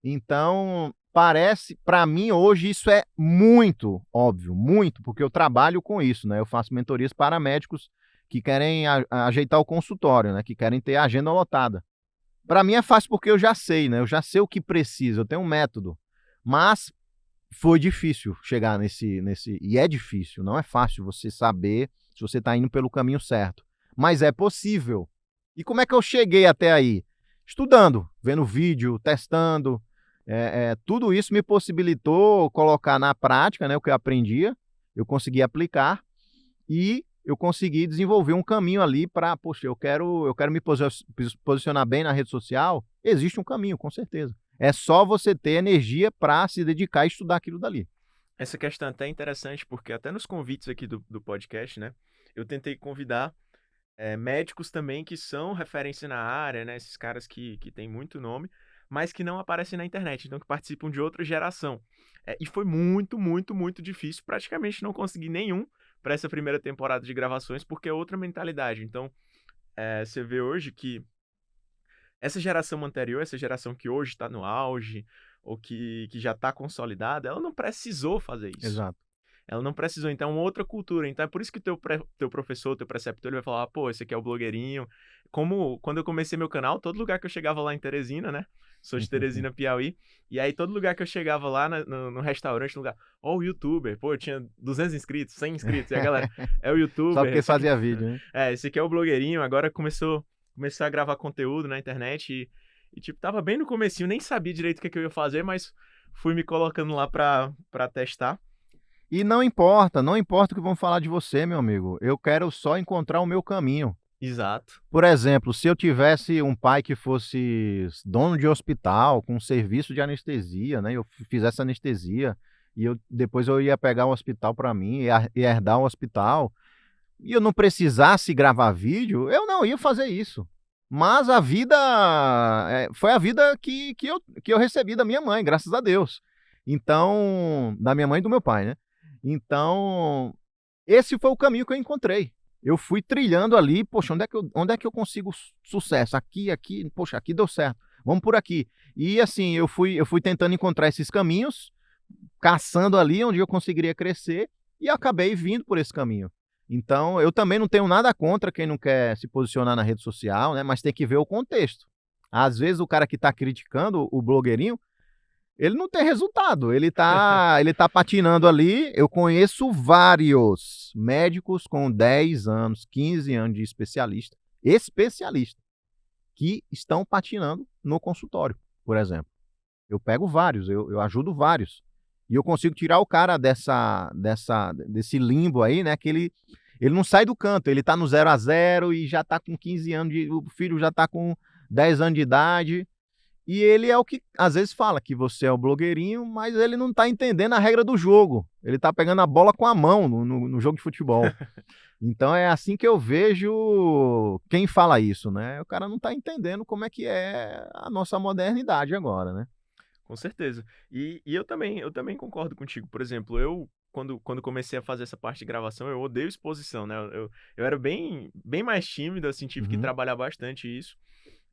Então, parece, para mim hoje isso é muito óbvio, muito, porque eu trabalho com isso, né? Eu faço mentorias para médicos que querem ajeitar o consultório, né? Que querem ter a agenda lotada. Para mim é fácil porque eu já sei, né? Eu já sei o que preciso, eu tenho um método. Mas foi difícil chegar nesse e é difícil, não é fácil você saber se você está indo pelo caminho certo. Mas é possível. E como é que eu cheguei até aí? Estudando, vendo vídeo, testando. Tudo isso me possibilitou colocar na prática, né, o que eu aprendia, eu consegui aplicar e eu consegui desenvolver um caminho ali para, poxa, eu quero me posicionar bem na rede social. Existe um caminho, com certeza. É só você ter energia para se dedicar a estudar aquilo dali. Essa questão é até interessante, porque até nos convites aqui do podcast, né, eu tentei convidar médicos também que são referência na área, né, esses caras que têm muito nome, mas que não aparecem na internet, então que participam de outra geração. E foi muito, muito, muito difícil, praticamente não consegui nenhum para essa primeira temporada de gravações, porque é outra mentalidade. Então, você vê hoje que essa geração anterior, essa geração que hoje está no auge, ou que já está consolidada, ela não precisou fazer isso. Exato. Ela não precisou, então, é uma outra cultura. Então, é por isso que teu professor, teu preceptor, ele vai falar, pô, esse aqui é o blogueirinho. Como quando eu comecei meu canal, todo lugar que eu chegava lá em Teresina, né? Sou de Teresina, Piauí. E aí, todo lugar que eu chegava lá no restaurante, no lugar, ó, o youtuber. Pô, eu tinha 200 inscritos, 100 inscritos. E a galera, é o youtuber. Só porque fazia vídeo, né? Esse aqui é o blogueirinho. Agora começou a gravar conteúdo na internet e tipo, tava bem no comecinho, nem sabia direito o que eu ia fazer, mas fui me colocando lá pra testar. E não importa o que vão falar de você, meu amigo. Eu quero só encontrar o meu caminho. Exato. Por exemplo, se eu tivesse um pai que fosse dono de hospital, com serviço de anestesia, né? Eu fizesse anestesia e depois eu ia pegar um hospital para mim e herdar um hospital, e eu não precisasse gravar vídeo, eu não ia fazer isso. Mas a vida foi a vida que eu recebi da minha mãe, graças a Deus. Então, da minha mãe e do meu pai, né? Então, esse foi o caminho que eu encontrei. Eu fui trilhando ali, poxa, onde é que eu consigo sucesso? Aqui, poxa, aqui deu certo. Vamos por aqui. E assim, eu fui tentando encontrar esses caminhos, caçando ali onde eu conseguiria crescer e acabei vindo por esse caminho. Então, eu também não tenho nada contra quem não quer se posicionar na rede social, né? Mas tem que ver o contexto. Às vezes o cara que está criticando o blogueirinho, ele não tem resultado, ele tá patinando ali. Eu conheço vários médicos com 10 anos, 15 anos de especialista, que estão patinando no consultório, por exemplo. Eu pego vários, eu ajudo vários. E eu consigo tirar o cara desse limbo aí, né? Que ele não sai do canto, ele tá no 0-0 e já tá com 15 anos, o filho já tá com 10 anos de idade. E ele é o que às vezes fala que você é o blogueirinho, mas ele não tá entendendo a regra do jogo. Ele tá pegando a bola com a mão no jogo de futebol. Então é assim que eu vejo quem fala isso, né? O cara não tá entendendo como é que é a nossa modernidade agora, né? Com certeza. E eu também concordo contigo. Por exemplo, eu, quando comecei a fazer essa parte de gravação, eu odeio exposição, né? Eu era bem mais tímido, assim, tive que trabalhar bastante isso.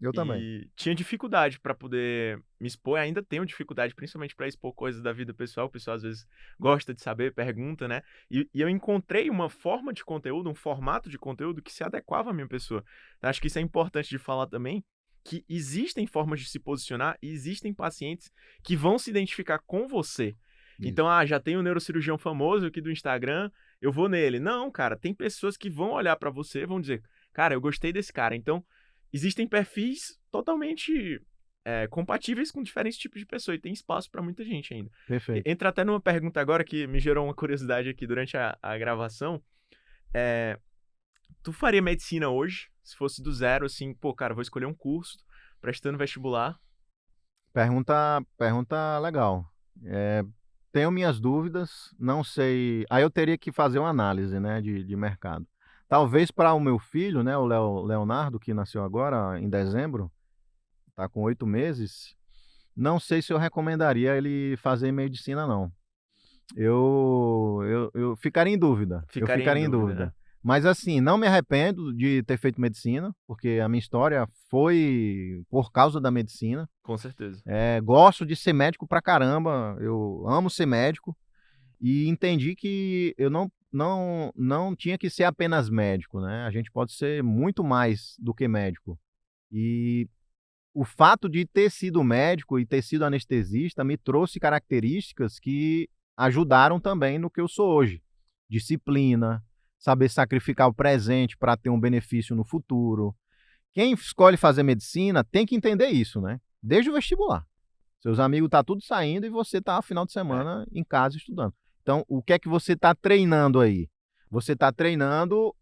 Eu também. E tinha dificuldade para poder me expor, ainda tenho dificuldade, principalmente para expor coisas da vida pessoal. O pessoal às vezes gosta de saber, pergunta, né? E eu encontrei uma forma de conteúdo, um formato de conteúdo que se adequava à minha pessoa. Eu acho que isso é importante de falar também, que existem formas de se posicionar e existem pacientes que vão se identificar com você. Isso. Então, já tem um neurocirurgião famoso aqui do Instagram, eu vou nele. Não, cara, tem pessoas que vão olhar para você e vão dizer, cara, eu gostei desse cara. Então, existem perfis totalmente compatíveis com diferentes tipos de pessoa e tem espaço para muita gente ainda. Perfeito. Entra até numa pergunta agora que me gerou uma curiosidade aqui durante a gravação. É, tu faria medicina hoje? Se fosse do zero, assim, pô, cara, vou escolher um curso, prestando vestibular. Pergunta legal. Tenho minhas dúvidas, não sei. Aí eu teria que fazer uma análise, né, de mercado. Talvez para o meu filho, né, o Leonardo, que nasceu agora em dezembro, está com 8 meses. Não sei se eu recomendaria ele fazer medicina, não. Eu ficaria em dúvida. Eu Ficaria em ficaria em dúvida, né? dúvida. Mas assim, não me arrependo de ter feito medicina, porque a minha história foi por causa da medicina. Com certeza. Gosto de ser médico pra caramba, eu amo ser médico e entendi que eu não tinha que ser apenas médico, né? A gente pode ser muito mais do que médico. E o fato de ter sido médico e ter sido anestesista me trouxe características que ajudaram também no que eu sou hoje. Disciplina, saber sacrificar o presente para ter um benefício no futuro. Quem escolhe fazer medicina tem que entender isso, né? Desde o vestibular. Seus amigos tá tudo saindo e você tá final de É, semana em casa estudando. Então, o que é que você está treinando aí? Você está treinando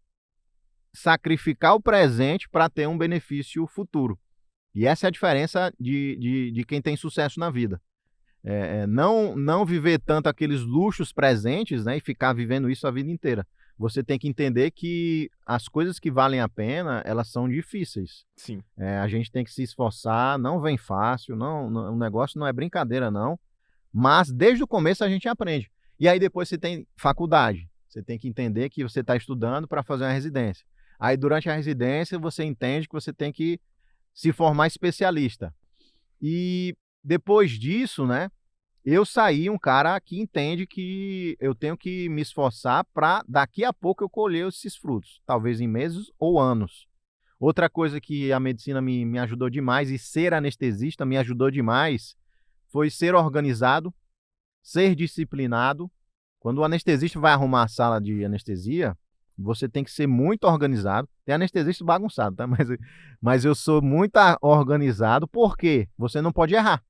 sacrificar o presente para ter um benefício futuro. E essa é a diferença de quem tem sucesso na vida. Não viver tanto aqueles luxos presentes, né, e ficar vivendo isso a vida inteira. Você tem que entender que as coisas que valem a pena, elas são difíceis. sim. A gente tem que se esforçar, não vem fácil, o negócio não é brincadeira, não. Mas desde o começo a gente aprende. E aí depois você tem faculdade. Você tem que entender que você está estudando para fazer uma residência. Aí durante a residência você entende que você tem que se formar especialista. E depois disso, né, eu saí um cara que entende que eu tenho que me esforçar para daqui a pouco eu colher esses frutos, talvez em meses ou anos. Outra coisa que a medicina me ajudou demais e ser anestesista me ajudou demais foi ser organizado, ser disciplinado. Quando o anestesista vai arrumar a sala de anestesia, você tem que ser muito organizado. Tem anestesista bagunçado, tá? Mas eu sou muito organizado porque você não pode errar.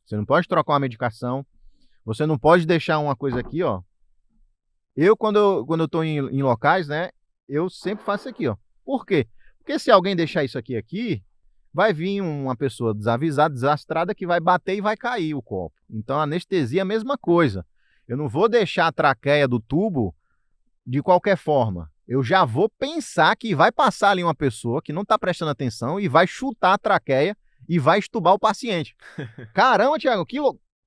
Você não pode trocar uma medicação. Você não pode deixar uma coisa aqui, ó. Quando eu tô em locais, né? Eu sempre faço isso aqui, ó. Por quê? Porque se alguém deixar isso aqui, vai vir uma pessoa desavisada, desastrada, que vai bater e vai cair o copo. Então, a anestesia é a mesma coisa. Eu não vou deixar a traqueia do tubo de qualquer forma. Eu já vou pensar que vai passar ali uma pessoa que não está prestando atenção e vai chutar a traqueia e vai estubar o paciente. Caramba, Thiago,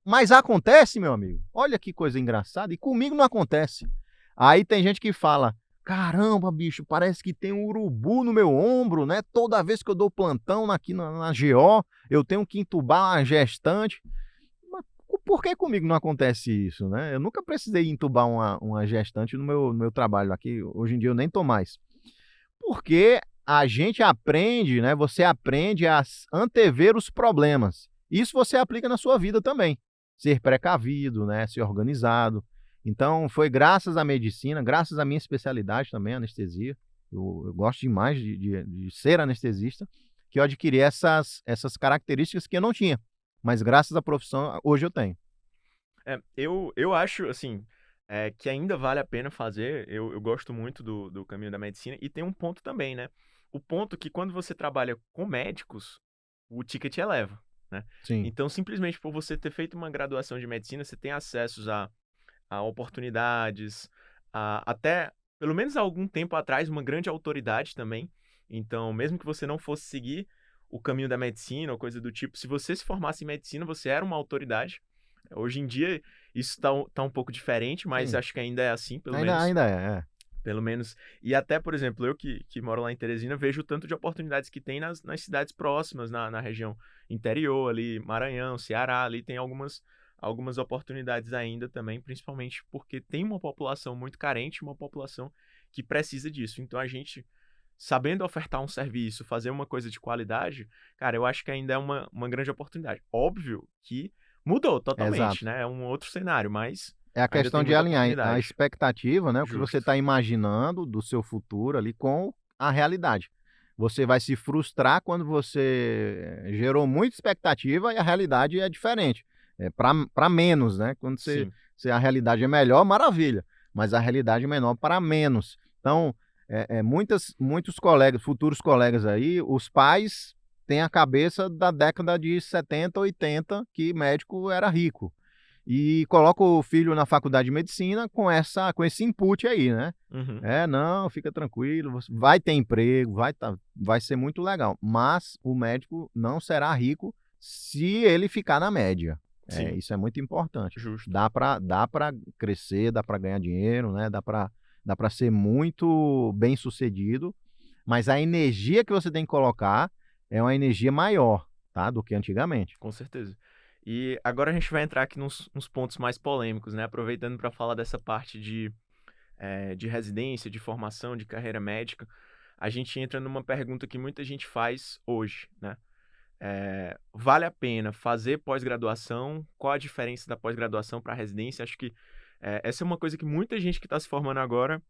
mas acontece, meu amigo. Olha que coisa engraçada. E comigo não acontece. Aí tem gente que fala, caramba, bicho, parece que tem um urubu no meu ombro, né? Toda vez que eu dou plantão aqui na GO, eu tenho que entubar uma gestante. Mas por que comigo não acontece isso, né? Eu nunca precisei entubar uma gestante no meu trabalho aqui. Hoje em dia eu nem tô mais. Porque a gente aprende, né? Você aprende a antever os problemas. Isso você aplica na sua vida também. Ser precavido, né? Ser organizado. Então, foi graças à medicina, graças à minha especialidade também, anestesia. Eu gosto demais de ser anestesista, que eu adquiri essas características que eu não tinha. Mas graças à profissão, hoje eu tenho. Eu acho, assim, que ainda vale a pena fazer. Eu gosto muito do caminho da medicina. E tem um ponto também, né? O ponto que quando você trabalha com médicos, o ticket eleva, né? Sim, Então, simplesmente por você ter feito uma graduação de medicina, você tem acessos a oportunidades, até, pelo menos há algum tempo atrás, uma grande autoridade também. Então, mesmo que você não fosse seguir o caminho da medicina ou coisa do tipo, se você se formasse em medicina, você era uma autoridade. Hoje em dia, isso tá um pouco diferente, mas sim. acho que ainda é assim, pelo Ainda, menos. ainda é. Pelo menos. E até, por exemplo, eu que moro lá em Teresina, vejo o tanto de oportunidades que tem nas cidades próximas, na região interior ali, Maranhão, Ceará, ali tem algumas oportunidades ainda também, principalmente porque tem uma população muito carente, uma população que precisa disso. Então a gente, sabendo ofertar um serviço, fazer uma coisa de qualidade, cara, eu acho que ainda é uma grande oportunidade. Óbvio que mudou totalmente, Exato. né? É um outro cenário, mas É a ainda questão tem de muita alinhar a oportunidade. expectativa, né, o que você Justo. está imaginando do seu futuro ali com a realidade. Você vai se frustrar quando você gerou muita expectativa e a realidade é diferente. É para menos, né? Quando Sim. se a realidade é melhor, maravilha, mas a realidade é menor para menos. Então, muitos colegas, futuros colegas aí, os pais têm a cabeça da década de 70, 80, que médico era rico e coloca o filho na faculdade de medicina com esse input aí, né. Uhum. É, não, fica tranquilo, você vai ter emprego, vai ser muito legal, mas o médico não será rico se ele ficar na média. Sim, Isso é muito importante. justo. Dá para crescer, dá para ganhar dinheiro, né, dá para ser muito bem-sucedido, mas a energia que você tem que colocar é uma energia maior, tá, do que antigamente. Com certeza. E agora a gente vai entrar aqui nos pontos mais polêmicos, né? Aproveitando para falar dessa parte de residência, de formação, de carreira médica, a gente entra numa pergunta que muita gente faz hoje, né? Vale a pena fazer pós-graduação? Qual a diferença da pós-graduação para a residência? Acho que essa é uma coisa que muita gente que está se formando agora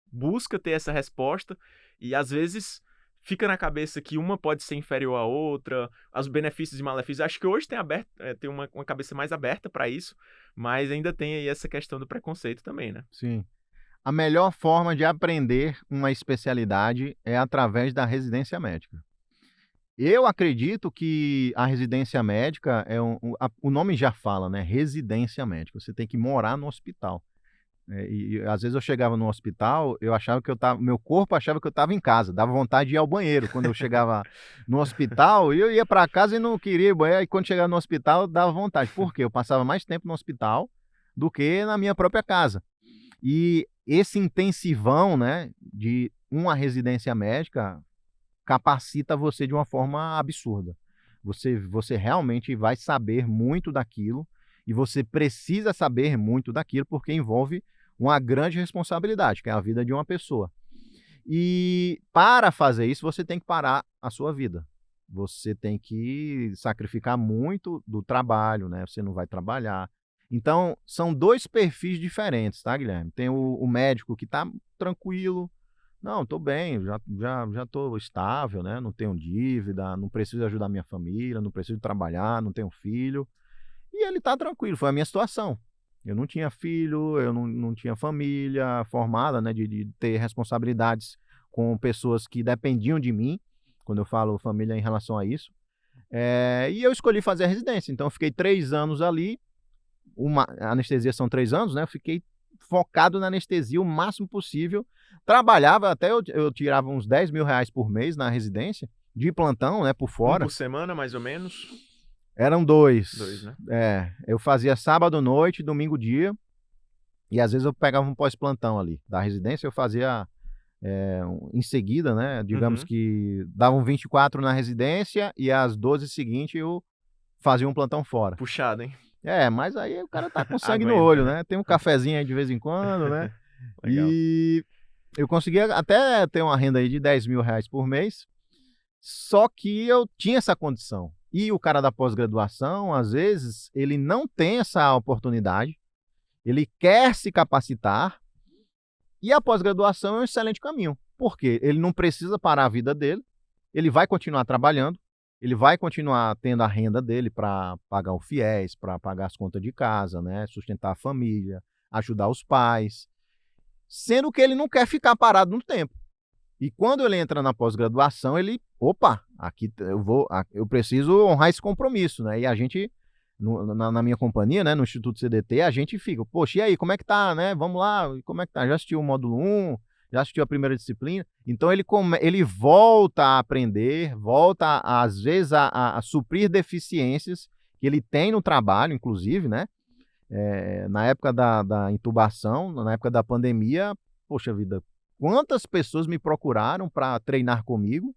busca ter essa resposta e às vezes fica na cabeça que uma pode ser inferior à outra, os benefícios e malefícios. Acho que hoje tem uma cabeça mais aberta para isso, mas ainda tem aí essa questão do preconceito também, né? Sim. A melhor forma de aprender uma especialidade é através da residência médica. Eu acredito que a residência médica o nome já fala, né, residência médica, você tem que morar no hospital. E às vezes eu chegava no hospital, eu achava que eu estava meu corpo achava que eu estava em casa, dava vontade de ir ao banheiro quando eu chegava no hospital, e eu ia para casa e não queria ir ao banheiro, e quando chegava no hospital dava vontade. Por quê? Eu passava mais tempo no hospital do que na minha própria casa. E esse intensivão, né, de uma residência médica capacita você de uma forma absurda. Você realmente vai saber muito daquilo e você precisa saber muito daquilo porque envolve uma grande responsabilidade, que é a vida de uma pessoa. E para fazer isso, você tem que parar a sua vida. Você tem que sacrificar muito do trabalho, né? Você não vai trabalhar. Então, são 2 perfis diferentes, tá, Guilherme? Tem o médico que está tranquilo, não, estou bem, já estou estável, né, não tenho dívida, não preciso ajudar minha família, não preciso trabalhar, não tenho filho. E ele está tranquilo, foi a minha situação. Eu não tinha filho, eu não tinha família formada, né, de ter responsabilidades com pessoas que dependiam de mim, quando eu falo família em relação a isso. E eu escolhi fazer a residência, então eu fiquei 3 anos ali, a anestesia são 3 anos, né, eu fiquei focado na anestesia o máximo possível. Trabalhava até eu tirava uns R$ 10.000 por mês na residência, de plantão, né, por Um fora. por semana, mais ou menos? Eram 2. Dois, né? Eu fazia sábado noite, domingo dia, e às vezes eu pegava um pós-plantão ali. Da residência eu fazia, em seguida, né, digamos Uhum. que davam 24 na residência e às 12 seguinte eu fazia um plantão fora. Puxado, hein? Mas aí o cara tá com sangue no Aguenta, olho, né? né, tem um cafezinho aí de vez em quando, né, Legal. e eu conseguia até ter uma renda aí de R$ 10.000 por mês, só que eu tinha essa condição. E o cara da pós-graduação, às vezes, ele não tem essa oportunidade, ele quer se capacitar, e a pós-graduação é um excelente caminho. Por quê? Ele não precisa parar a vida dele, ele vai continuar trabalhando, ele vai continuar tendo a renda dele para pagar o fiéis, para pagar as contas de casa, né, sustentar a família, ajudar os pais, sendo que ele não quer ficar parado no tempo. E quando ele entra na pós-graduação, ele, opa, aqui eu preciso honrar esse compromisso, né? E a gente, na minha companhia, né, no Instituto CDT, a gente fica, poxa, e aí, como é que tá, né? Vamos lá, como é que tá? Já assistiu o módulo 1? Já assistiu a primeira disciplina? Então ele volta a aprender, volta, às vezes, a suprir deficiências que ele tem no trabalho, inclusive, né? Na época da intubação, na época da pandemia, poxa vida, quantas pessoas me procuraram para treinar comigo.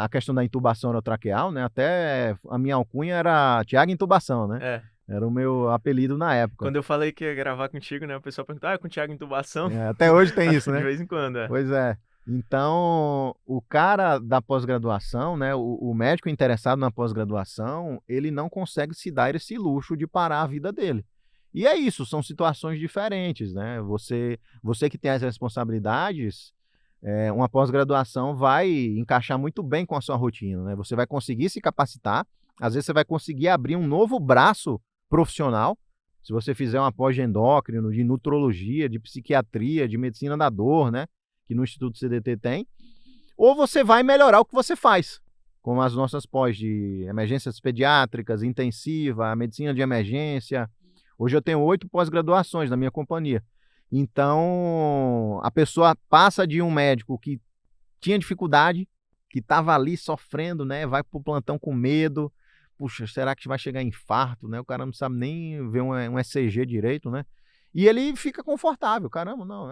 A questão da intubação orotraqueal, né? Até a minha alcunha era Thiago Intubação, né? É. Era o meu apelido na época. Quando eu falei que ia gravar contigo, né? O pessoal perguntou, é com o Thiago Intubação? Até hoje tem isso, De né? vez em quando, é. Pois é. Então, o cara da pós-graduação, né? O médico interessado na pós-graduação, ele não consegue se dar esse luxo de parar a vida dele. E é isso, são situações diferentes, né? Você que tem as responsabilidades, uma pós-graduação vai encaixar muito bem com a sua rotina, né? Você vai conseguir se capacitar, às vezes você vai conseguir abrir um novo braço profissional, se você fizer uma pós de endócrino, de nutrologia, de psiquiatria, de medicina da dor, né? Que no Instituto CDT tem, ou você vai melhorar o que você faz, como as nossas pós de emergências pediátricas, intensiva, medicina de emergência. Hoje eu tenho 8 pós-graduações na minha companhia. Então, a pessoa passa de um médico que tinha dificuldade, que estava ali sofrendo, né? Vai para o plantão com medo. Puxa, será que vai chegar infarto, né? O cara não sabe nem ver um ECG direito, né? E ele fica confortável. Caramba, não,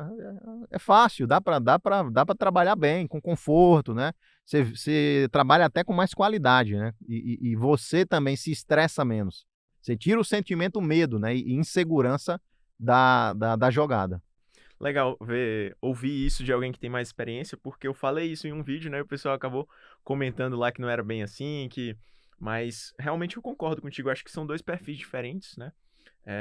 é fácil, dá para trabalhar bem, com conforto, né? Você trabalha até com mais qualidade, né? E você também se estressa menos. Você tira o sentimento medo, né? E insegurança da jogada. Legal ouvir isso de alguém que tem mais experiência, porque eu falei isso em um vídeo, né? E o pessoal acabou comentando lá que não era bem assim, mas realmente eu concordo contigo. Acho que são 2 perfis diferentes, né?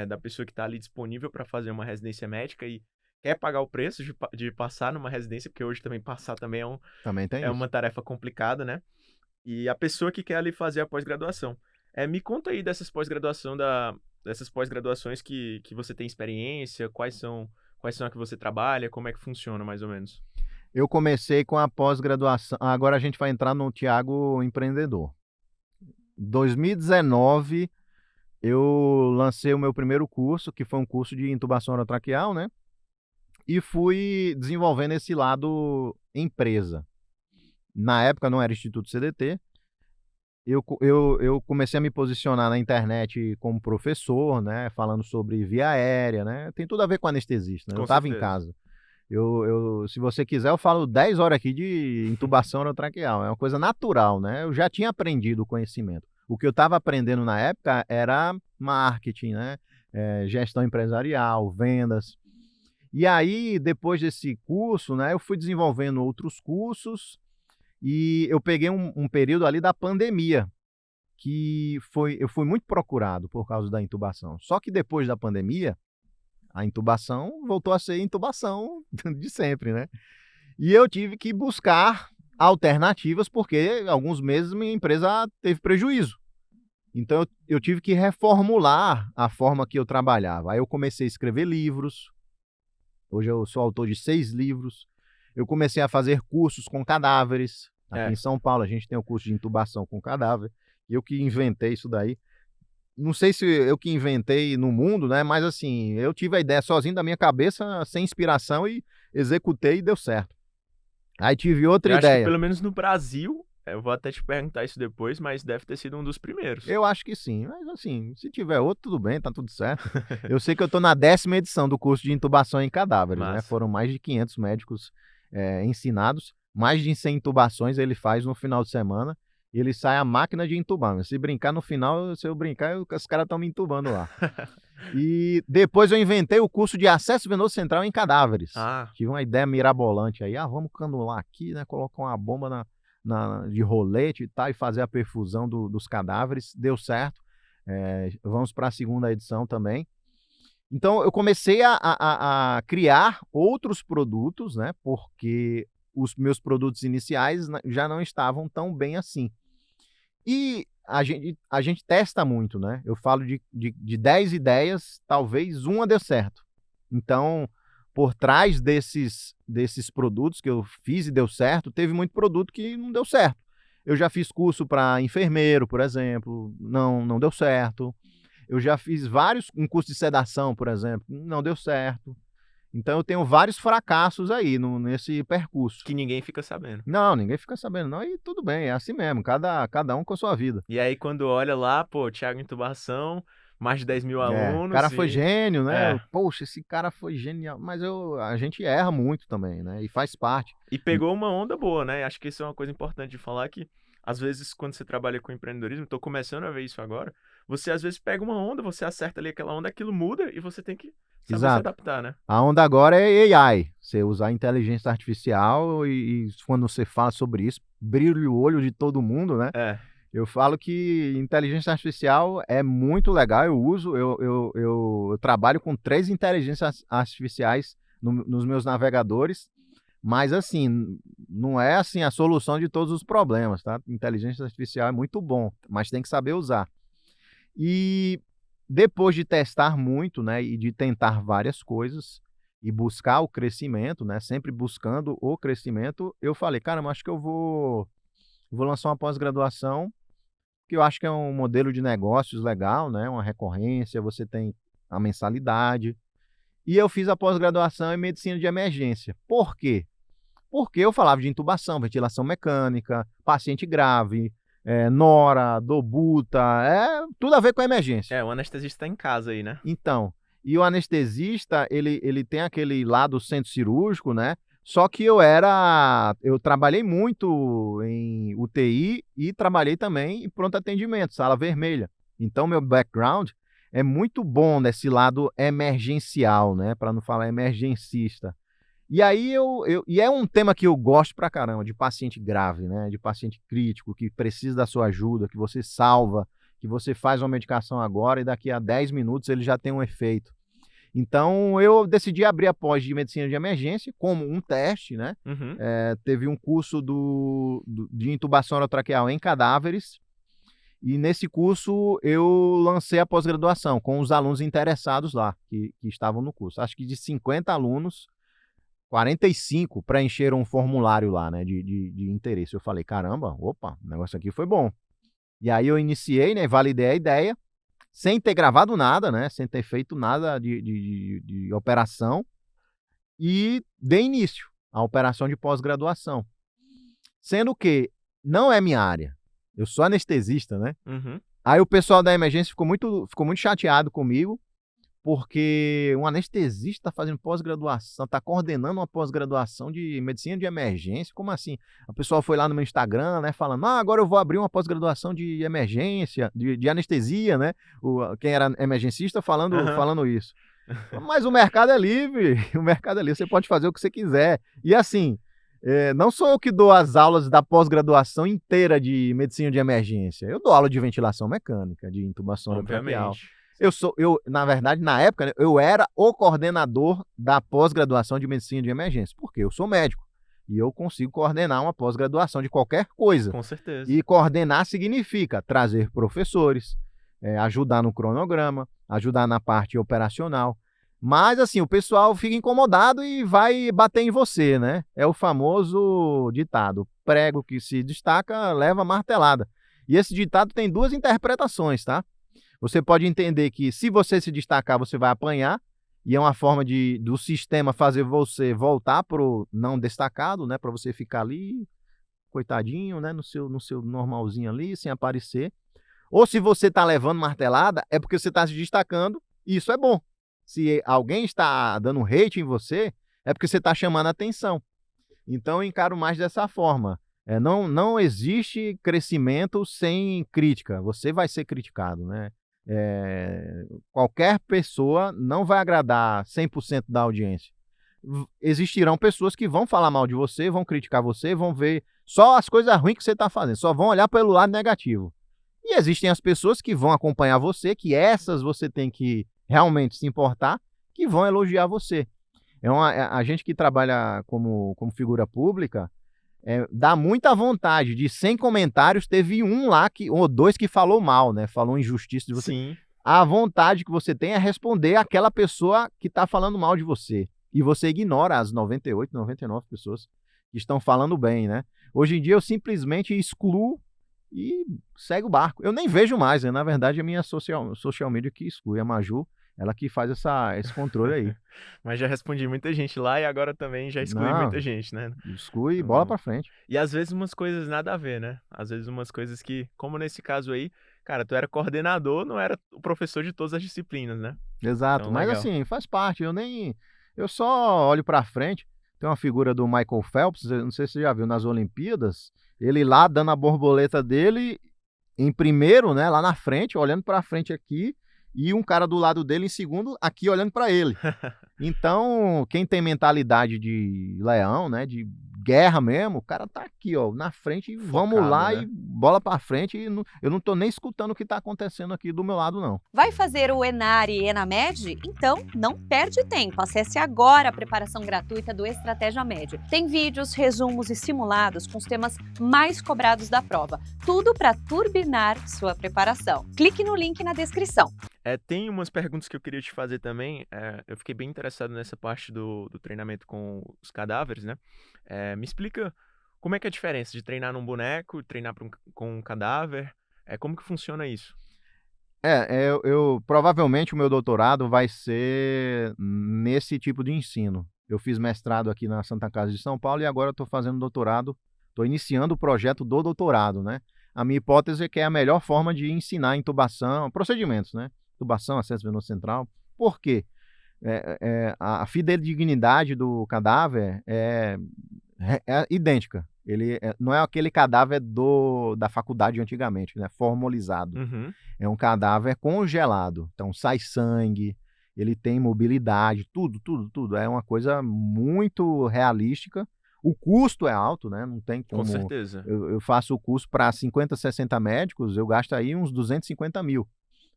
Da pessoa que está ali disponível para fazer uma residência médica e quer pagar o preço de passar numa residência, porque hoje também passar também Também tem é isso. uma tarefa complicada, né? E a pessoa que quer ali fazer a pós-graduação. Me conta aí dessas pós-graduações que você tem experiência, quais são a que você trabalha, como é que funciona mais ou menos? Eu comecei com a pós-graduação. Agora a gente vai entrar no Thiago empreendedor. 2019, eu lancei o meu primeiro curso, que foi um curso de intubação orotraqueal, né? E fui desenvolvendo esse lado empresa. Na época não era Instituto CDT. Eu comecei a me posicionar na internet como professor, né? Falando sobre via aérea, né? Tem tudo a ver com anestesista, né? Eu Com estava em certeza. casa. Se você quiser, eu falo 10 horas aqui de intubação orotraqueal. É uma coisa natural, né? Eu já tinha aprendido o conhecimento. O que eu estava aprendendo na época era marketing, né? Gestão empresarial, vendas. E aí, depois desse curso, né, eu fui desenvolvendo outros cursos e eu peguei um período ali da pandemia, eu fui muito procurado por causa da intubação. Só que depois da pandemia, a intubação voltou a ser intubação de sempre, né? E eu tive que buscar alternativas, porque alguns meses minha empresa teve prejuízo. Então eu tive que reformular a forma que eu trabalhava. Aí eu comecei a escrever livros. Hoje eu sou autor de 6 livros. Eu comecei a fazer cursos com cadáveres. Aqui em É, São Paulo a gente tem o curso de intubação com cadáver. Eu que inventei isso daí. Não sei se eu que inventei no mundo, né? Mas assim, eu tive a ideia sozinho da minha cabeça, sem inspiração, e executei e deu certo. Aí tive outra eu acho que ideia. pelo menos no Brasil, eu vou até te perguntar isso depois, mas deve ter sido um dos primeiros. Eu acho que sim, mas assim, se tiver outro, tudo bem, tá tudo certo. Eu sei que eu tô na 10ª edição do curso de intubação em cadáveres, né? Massa. Foram mais de 500 médicos ensinados, mais de 100 intubações ele faz no final de semana, e ele sai a máquina de intubar. Mas se brincar no final, se eu brincar, os caras estão me intubando lá. E depois eu inventei o curso de acesso venoso central em cadáveres. Ah, Tive uma ideia mirabolante aí. Vamos canular aqui, né? Colocar uma bomba de rolete e tal, e fazer a perfusão dos cadáveres. Deu certo. Vamos para a 2ª edição também. Então eu comecei a criar outros produtos, né? Porque os meus produtos iniciais já não estavam tão bem assim. E a gente testa muito, né? Eu falo de 10 ideias, talvez uma dê certo. Então, por trás desses produtos que eu fiz e deu certo, teve muito produto que não deu certo. Eu já fiz curso para enfermeiro, por exemplo, não deu certo. Eu já fiz um curso de sedação, por exemplo, não deu certo. Então eu tenho vários fracassos aí nesse percurso. que ninguém fica sabendo. Não, ninguém fica sabendo não, e tudo bem, é assim mesmo, cada um com a sua vida. E aí quando olha lá, pô, Thiago Intubação, mais de 10 mil O cara alunos foi e... gênio, né? É. Poxa, esse cara foi genial. Mas a gente erra muito também, né? E faz parte. E pegou uma onda boa, né? Acho que isso é uma coisa importante de falar que, às vezes, quando você trabalha com empreendedorismo, tô começando a ver isso agora, você às vezes pega uma onda, você acerta ali aquela onda, aquilo muda e você tem que saber se Exato. adaptar, né? A onda agora é AI. Você usar inteligência artificial e quando você fala sobre isso, brilha o olho de todo mundo, né? É. Eu falo que inteligência artificial é muito legal, eu uso, eu trabalho com 3 inteligências artificiais nos meus navegadores, mas assim, não é assim a solução de todos os problemas, tá? Inteligência artificial é muito bom, mas tem que saber usar. E depois de testar muito, né, e de tentar várias coisas e buscar o crescimento, né, sempre buscando o crescimento, eu falei, caramba, acho que vou lançar uma pós-graduação que eu acho que é um modelo de negócios legal, né, uma recorrência, você tem a mensalidade. E eu fiz a pós-graduação em medicina de emergência. Por quê? Porque eu falava de intubação, ventilação mecânica, paciente grave, nora, dobuta, tudo a ver com a emergência. É, o anestesista tá em casa aí, né? Então, e o anestesista, ele tem aquele lado centro cirúrgico, né? Só que eu trabalhei muito em UTI e trabalhei também em pronto atendimento, sala vermelha. Então, meu background é muito bom nesse lado emergencial, né? Para não falar emergencista. E aí e é um tema que eu gosto pra caramba, de paciente grave, né? De paciente crítico, que precisa da sua ajuda, que você salva, que você faz uma medicação agora e daqui a 10 minutos ele já tem um efeito. Então, eu decidi abrir a pós de medicina de emergência como um teste, né? Uhum. Teve um curso de intubação orotraqueal em cadáveres, e nesse curso eu lancei a pós-graduação com os alunos interessados lá, que estavam no curso. Acho que de 50 alunos, 45 preencheram um formulário lá, né, de interesse. Eu falei, caramba, opa, o negócio aqui foi bom. E aí eu iniciei, né, validei a ideia, sem ter gravado nada, né, sem ter feito nada de operação, e dei início à operação de pós-graduação. Sendo que não é minha área, eu sou anestesista, né? Uhum. Aí o pessoal da emergência ficou muito chateado comigo, porque um anestesista está fazendo pós-graduação, está coordenando uma pós-graduação de medicina de emergência, como assim? O pessoal foi lá no meu Instagram, né, falando, agora eu vou abrir uma pós-graduação de emergência, de anestesia, né? Quem era emergencista Aham. falando isso. Mas o mercado é livre, o mercado é livre, você pode fazer o que você quiser. E assim, não sou eu que dou as aulas da pós-graduação inteira de medicina de emergência. Eu dou aula de ventilação mecânica, de intubação orotraqueal. Obviamente. Na verdade, na época, né, eu era o coordenador da pós-graduação de medicina de emergência, porque eu sou médico e eu consigo coordenar uma pós-graduação de qualquer coisa. Com certeza. E coordenar significa trazer professores, ajudar no cronograma, ajudar na parte operacional. Mas, assim, o pessoal fica incomodado e vai bater em você, né? É o famoso ditado: prego que se destaca, leva martelada. E esse ditado tem 2 interpretações, tá? Você pode entender que se você se destacar, você vai apanhar, e é uma forma do sistema fazer você voltar pro não destacado, né? Para você ficar ali, coitadinho, né? No seu normalzinho ali, sem aparecer. Ou se você está levando martelada, é porque você está se destacando, e isso é bom. Se alguém está dando hate em você, é porque você está chamando a atenção. Então, eu encaro mais dessa forma. Não existe crescimento sem crítica. Você vai ser criticado, né? Qualquer pessoa não vai agradar 100% da audiência. Existirão pessoas que vão falar mal de você, vão criticar você, vão ver só as coisas ruins que você está fazendo, só vão olhar pelo lado negativo. E existem as pessoas que vão acompanhar você, que essas você tem que realmente se importar, que vão elogiar você. A gente que trabalha como figura pública, dá muita vontade. De 100 comentários, teve um lá, ou 2 que falou mal, né? Falou injustiça de você. Sim. A vontade que você tem é responder àquela pessoa que está falando mal de você. E você ignora as 98, 99 pessoas que estão falando bem, né? Hoje em dia eu simplesmente excluo e segue o barco. Eu nem vejo mais, né? Na verdade, a minha social media que exclui. A Maju, ela que faz esse controle aí. Mas já respondi muita gente lá e agora também já excluí muita Não, gente, né? exclui e bola Então, pra frente. e às vezes umas coisas nada a ver, né? Às vezes umas coisas que, como nesse caso aí, cara, tu era coordenador, não era o professor de todas as disciplinas, né? Exato, Então, mas legal. assim, faz parte, eu só olho pra frente, tem uma figura do Michael Phelps, eu não sei se você já viu nas Olimpíadas, ele lá dando a borboleta dele em primeiro, né, lá na frente, olhando pra frente aqui, e um cara do lado dele em segundo, aqui olhando pra ele. Então, quem tem mentalidade de leão, né, de guerra mesmo, o cara tá aqui, ó, na frente, e vamos Focado, lá e né? bola pra frente, e eu não tô nem escutando o que tá acontecendo aqui do meu lado não. Vai fazer o Enare e Enamed? Então, não perde tempo. Acesse agora a preparação gratuita do Estratégia Med. Tem vídeos, resumos e simulados com os temas mais cobrados da prova. Tudo para turbinar sua preparação. Clique no link na descrição. Tem umas perguntas que eu queria te fazer também. Eu fiquei bem interessado nessa parte do treinamento com os cadáveres, né? Me explica como é que é a diferença de treinar num boneco e treinar com um cadáver? Como que funciona isso? Eu provavelmente o meu doutorado vai ser nesse tipo de ensino. Eu fiz mestrado aqui na Santa Casa de São Paulo e agora estou fazendo doutorado, estou iniciando o projeto do doutorado, né? A minha hipótese é que é a melhor forma de ensinar intubação, procedimentos, né? Intubação, acesso venoso central. Por quê? A fidedignidade do cadáver é idêntica. Não é aquele cadáver da faculdade antigamente, né? Formalizado. Uhum, É um cadáver congelado. Então sai sangue, ele tem mobilidade, tudo, tudo, tudo. É uma coisa muito realística. O custo é alto, né? Não tem com como. certeza. Eu faço o curso para 50, 60 médicos, eu gasto aí uns 250 mil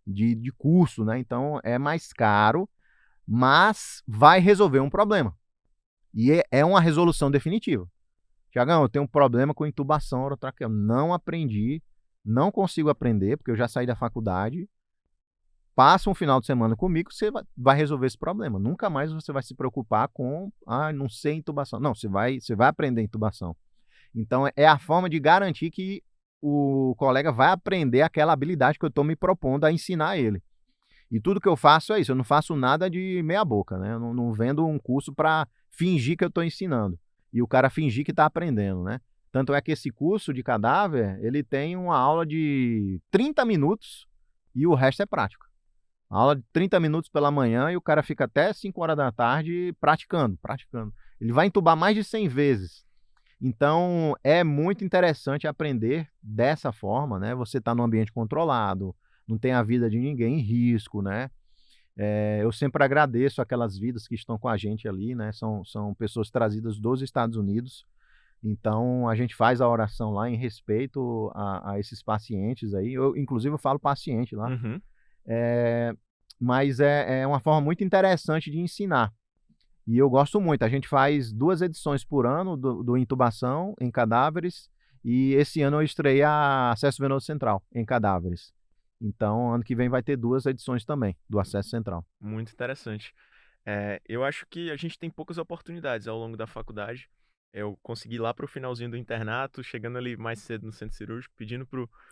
de curso, né? Então é mais caro, mas vai resolver um problema. E é uma resolução definitiva. Tiagão, eu tenho um problema com intubação orotraqueal. Não aprendi, não consigo aprender, porque eu já saí da faculdade. Passa um final de semana comigo, você vai resolver esse problema. Nunca mais você vai se preocupar com, não sei intubação. Não, você vai aprender intubação. Então, é a forma de garantir que o colega vai aprender aquela habilidade que eu estou me propondo a ensinar ele. E tudo que eu faço é isso, eu não faço nada de meia boca, né? Eu não vendo um curso para fingir que eu estou ensinando. E o cara fingir que está aprendendo, né? Tanto é que esse curso de cadáver, ele tem uma aula de 30 minutos e o resto é prático. Aula de 30 minutos pela manhã e o cara fica até 5 horas da tarde praticando, praticando. Ele vai entubar mais de 100 vezes. Então, é muito interessante aprender dessa forma, né? Você está num ambiente controlado, não tem a vida de ninguém em risco, né? Eu sempre agradeço aquelas vidas que estão com a gente ali, né? São pessoas trazidas dos Estados Unidos. Então, a gente faz a oração lá em respeito a esses pacientes aí. Inclusive, eu falo paciente lá. Uhum. É, mas é uma forma muito interessante de ensinar. E eu gosto muito. A gente faz 2 edições por ano do intubação em cadáveres. E esse ano eu estreiei a acesso venoso central em cadáveres. Então, ano que vem vai ter 2 edições também do acesso central. Muito interessante. Eu acho que a gente tem poucas oportunidades ao longo da faculdade. Eu consegui ir lá pro finalzinho do internato, chegando ali mais cedo no centro cirúrgico, pedindo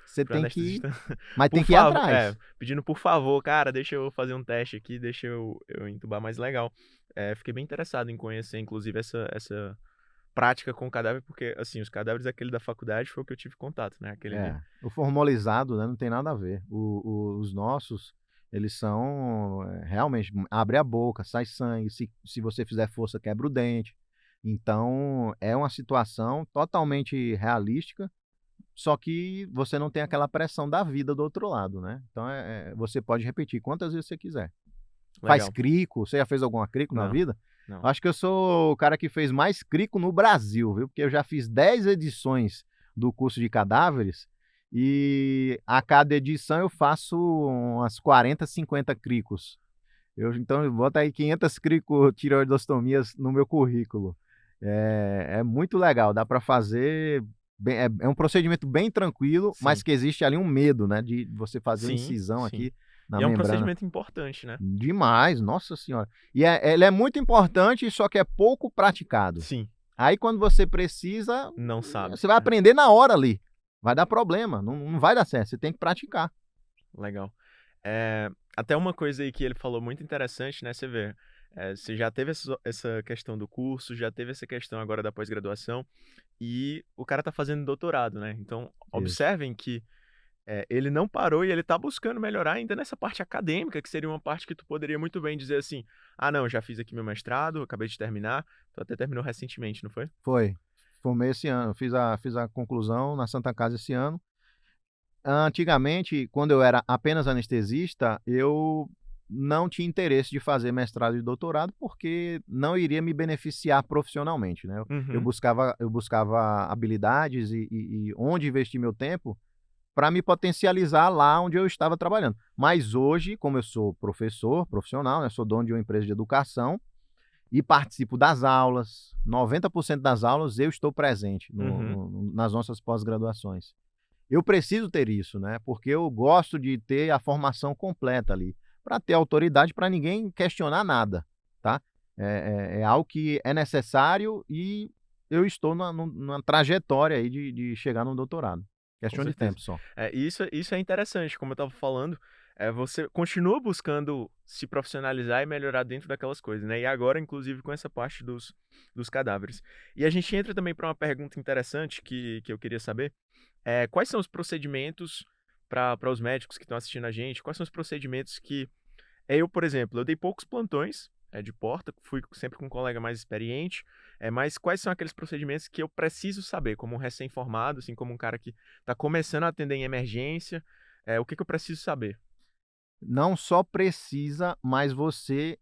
Você pro tem que ir, anestesista, mas por tem que ir favor, atrás. pedindo por favor, cara, deixa eu fazer um teste aqui, deixa eu entubar mais legal. Fiquei bem interessado em conhecer, inclusive, essa prática com o cadáver, porque, assim, os cadáveres daquele da faculdade foi o que eu tive contato, né? Aquele ali. O formalizado, né, não tem nada a ver. Os nossos, eles são realmente, abre a boca, sai sangue, se você fizer força, quebra o dente. Então, é uma situação totalmente realística, só que você não tem aquela pressão da vida do outro lado, né? Então, você pode repetir quantas vezes você quiser. Faz Legal. crico, você já fez alguma crico na Não, vida? não. Acho que eu sou o cara que fez mais crico no Brasil, viu? Porque eu já fiz 10 edições do curso de cadáveres e a cada edição eu faço umas 40, 50 cricos. Então, bota aí 500 cricotireoidostomias no meu currículo. É muito legal, dá para fazer. É um procedimento bem tranquilo, mas Sim, que existe ali um medo, né? De você fazer uma sim, incisão sim. aqui na E é um membrana. procedimento importante, né? Demais, nossa senhora. E ele é muito importante, só que é pouco praticado. Sim, Aí quando você precisa, não sabe. você vai aprender na hora ali. Vai dar problema, não vai dar certo, você tem que praticar. Legal. Até uma coisa aí que ele falou muito interessante, né? Você vê, você já teve essa questão do curso, já teve essa questão agora da pós-graduação, e o cara tá fazendo doutorado, né? Então, Isso. observem que ele não parou e ele tá buscando melhorar ainda nessa parte acadêmica, que seria uma parte que tu poderia muito bem dizer assim: ah, não, já fiz aqui meu mestrado, acabei de terminar. Tu até terminou recentemente, não foi? Foi. Formei esse ano, fiz a conclusão na Santa Casa esse ano. Antigamente, quando eu era apenas anestesista, eu não tinha interesse de fazer mestrado e doutorado, porque não iria me beneficiar profissionalmente, né. Eu Uhum, buscava habilidades e onde investir meu tempo para me potencializar lá onde eu estava trabalhando. Mas hoje, como eu sou professor profissional, né, sou dono de uma empresa de educação e participo das aulas, 90% das aulas eu estou presente uhum. nas nossas pós-graduações. Eu preciso ter isso, né, porque eu gosto de ter a formação completa ali, para ter autoridade para ninguém questionar nada, tá. É algo que é necessário e eu estou numa trajetória aí de chegar no doutorado. Com Questão de certeza. tempo só. Isso é interessante, como eu estava falando, você continua buscando se profissionalizar e melhorar dentro daquelas coisas, né, e agora inclusive com essa parte dos cadáveres. E a gente entra também para uma pergunta interessante que eu queria saber, quais são os procedimentos para os médicos que estão assistindo a gente, quais são os procedimentos que eu, por exemplo, eu dei poucos plantões, de porta, fui sempre com um colega mais experiente, mas quais são aqueles procedimentos que eu preciso saber, como um recém-formado, assim, como um cara que está começando a atender em emergência, o que que eu preciso saber? Não só precisa, mas você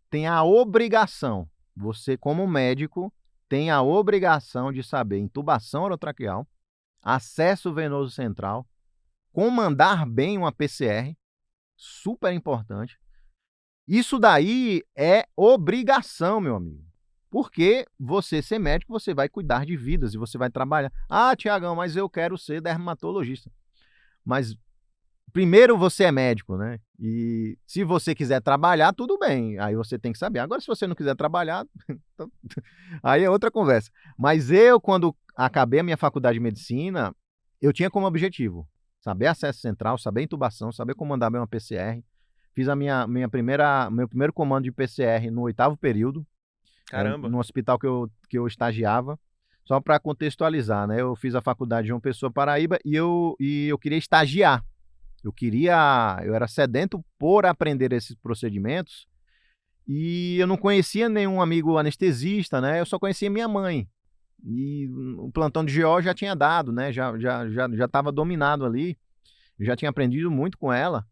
tem a obrigação, você como médico tem a obrigação de saber intubação orotraqueal, acesso venoso central, comandar bem uma PCR, super importante. Isso daí é obrigação, meu amigo. Porque você ser médico, você vai cuidar de vidas e você vai trabalhar. Ah, Tiagão, mas eu quero ser dermatologista. Mas primeiro você é médico, né? E se você quiser trabalhar, tudo bem. Aí você tem que saber. Agora, se você não quiser trabalhar, então, aí é outra conversa. Mas eu, quando acabei a minha faculdade de medicina, eu tinha como objetivo saber acesso central, saber intubação, saber comandar bem uma PCR. Fiz a meu primeiro comando de PCR no 8º período, Caramba, no hospital que eu estagiava. Só para contextualizar, né? Eu fiz a faculdade de João Pessoa, Paraíba, e eu queria estagiar. Eu era sedento por aprender esses procedimentos e eu não conhecia nenhum amigo anestesista, né? Eu só conhecia minha mãe. E o plantão de GO já tinha dado, né? Já estava dominado ali. Eu já tinha aprendido muito com ela.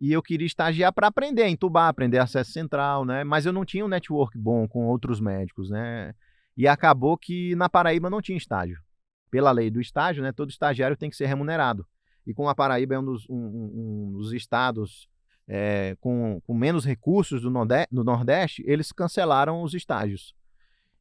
E eu queria estagiar para aprender a entubar, aprender acesso central, né? Mas eu não tinha um network bom com outros médicos, né? E acabou que na Paraíba não tinha estágio. Pela lei do estágio, né? Todo estagiário tem que ser remunerado. E como a Paraíba é um dos estados com menos recursos do Nordeste, eles cancelaram os estágios.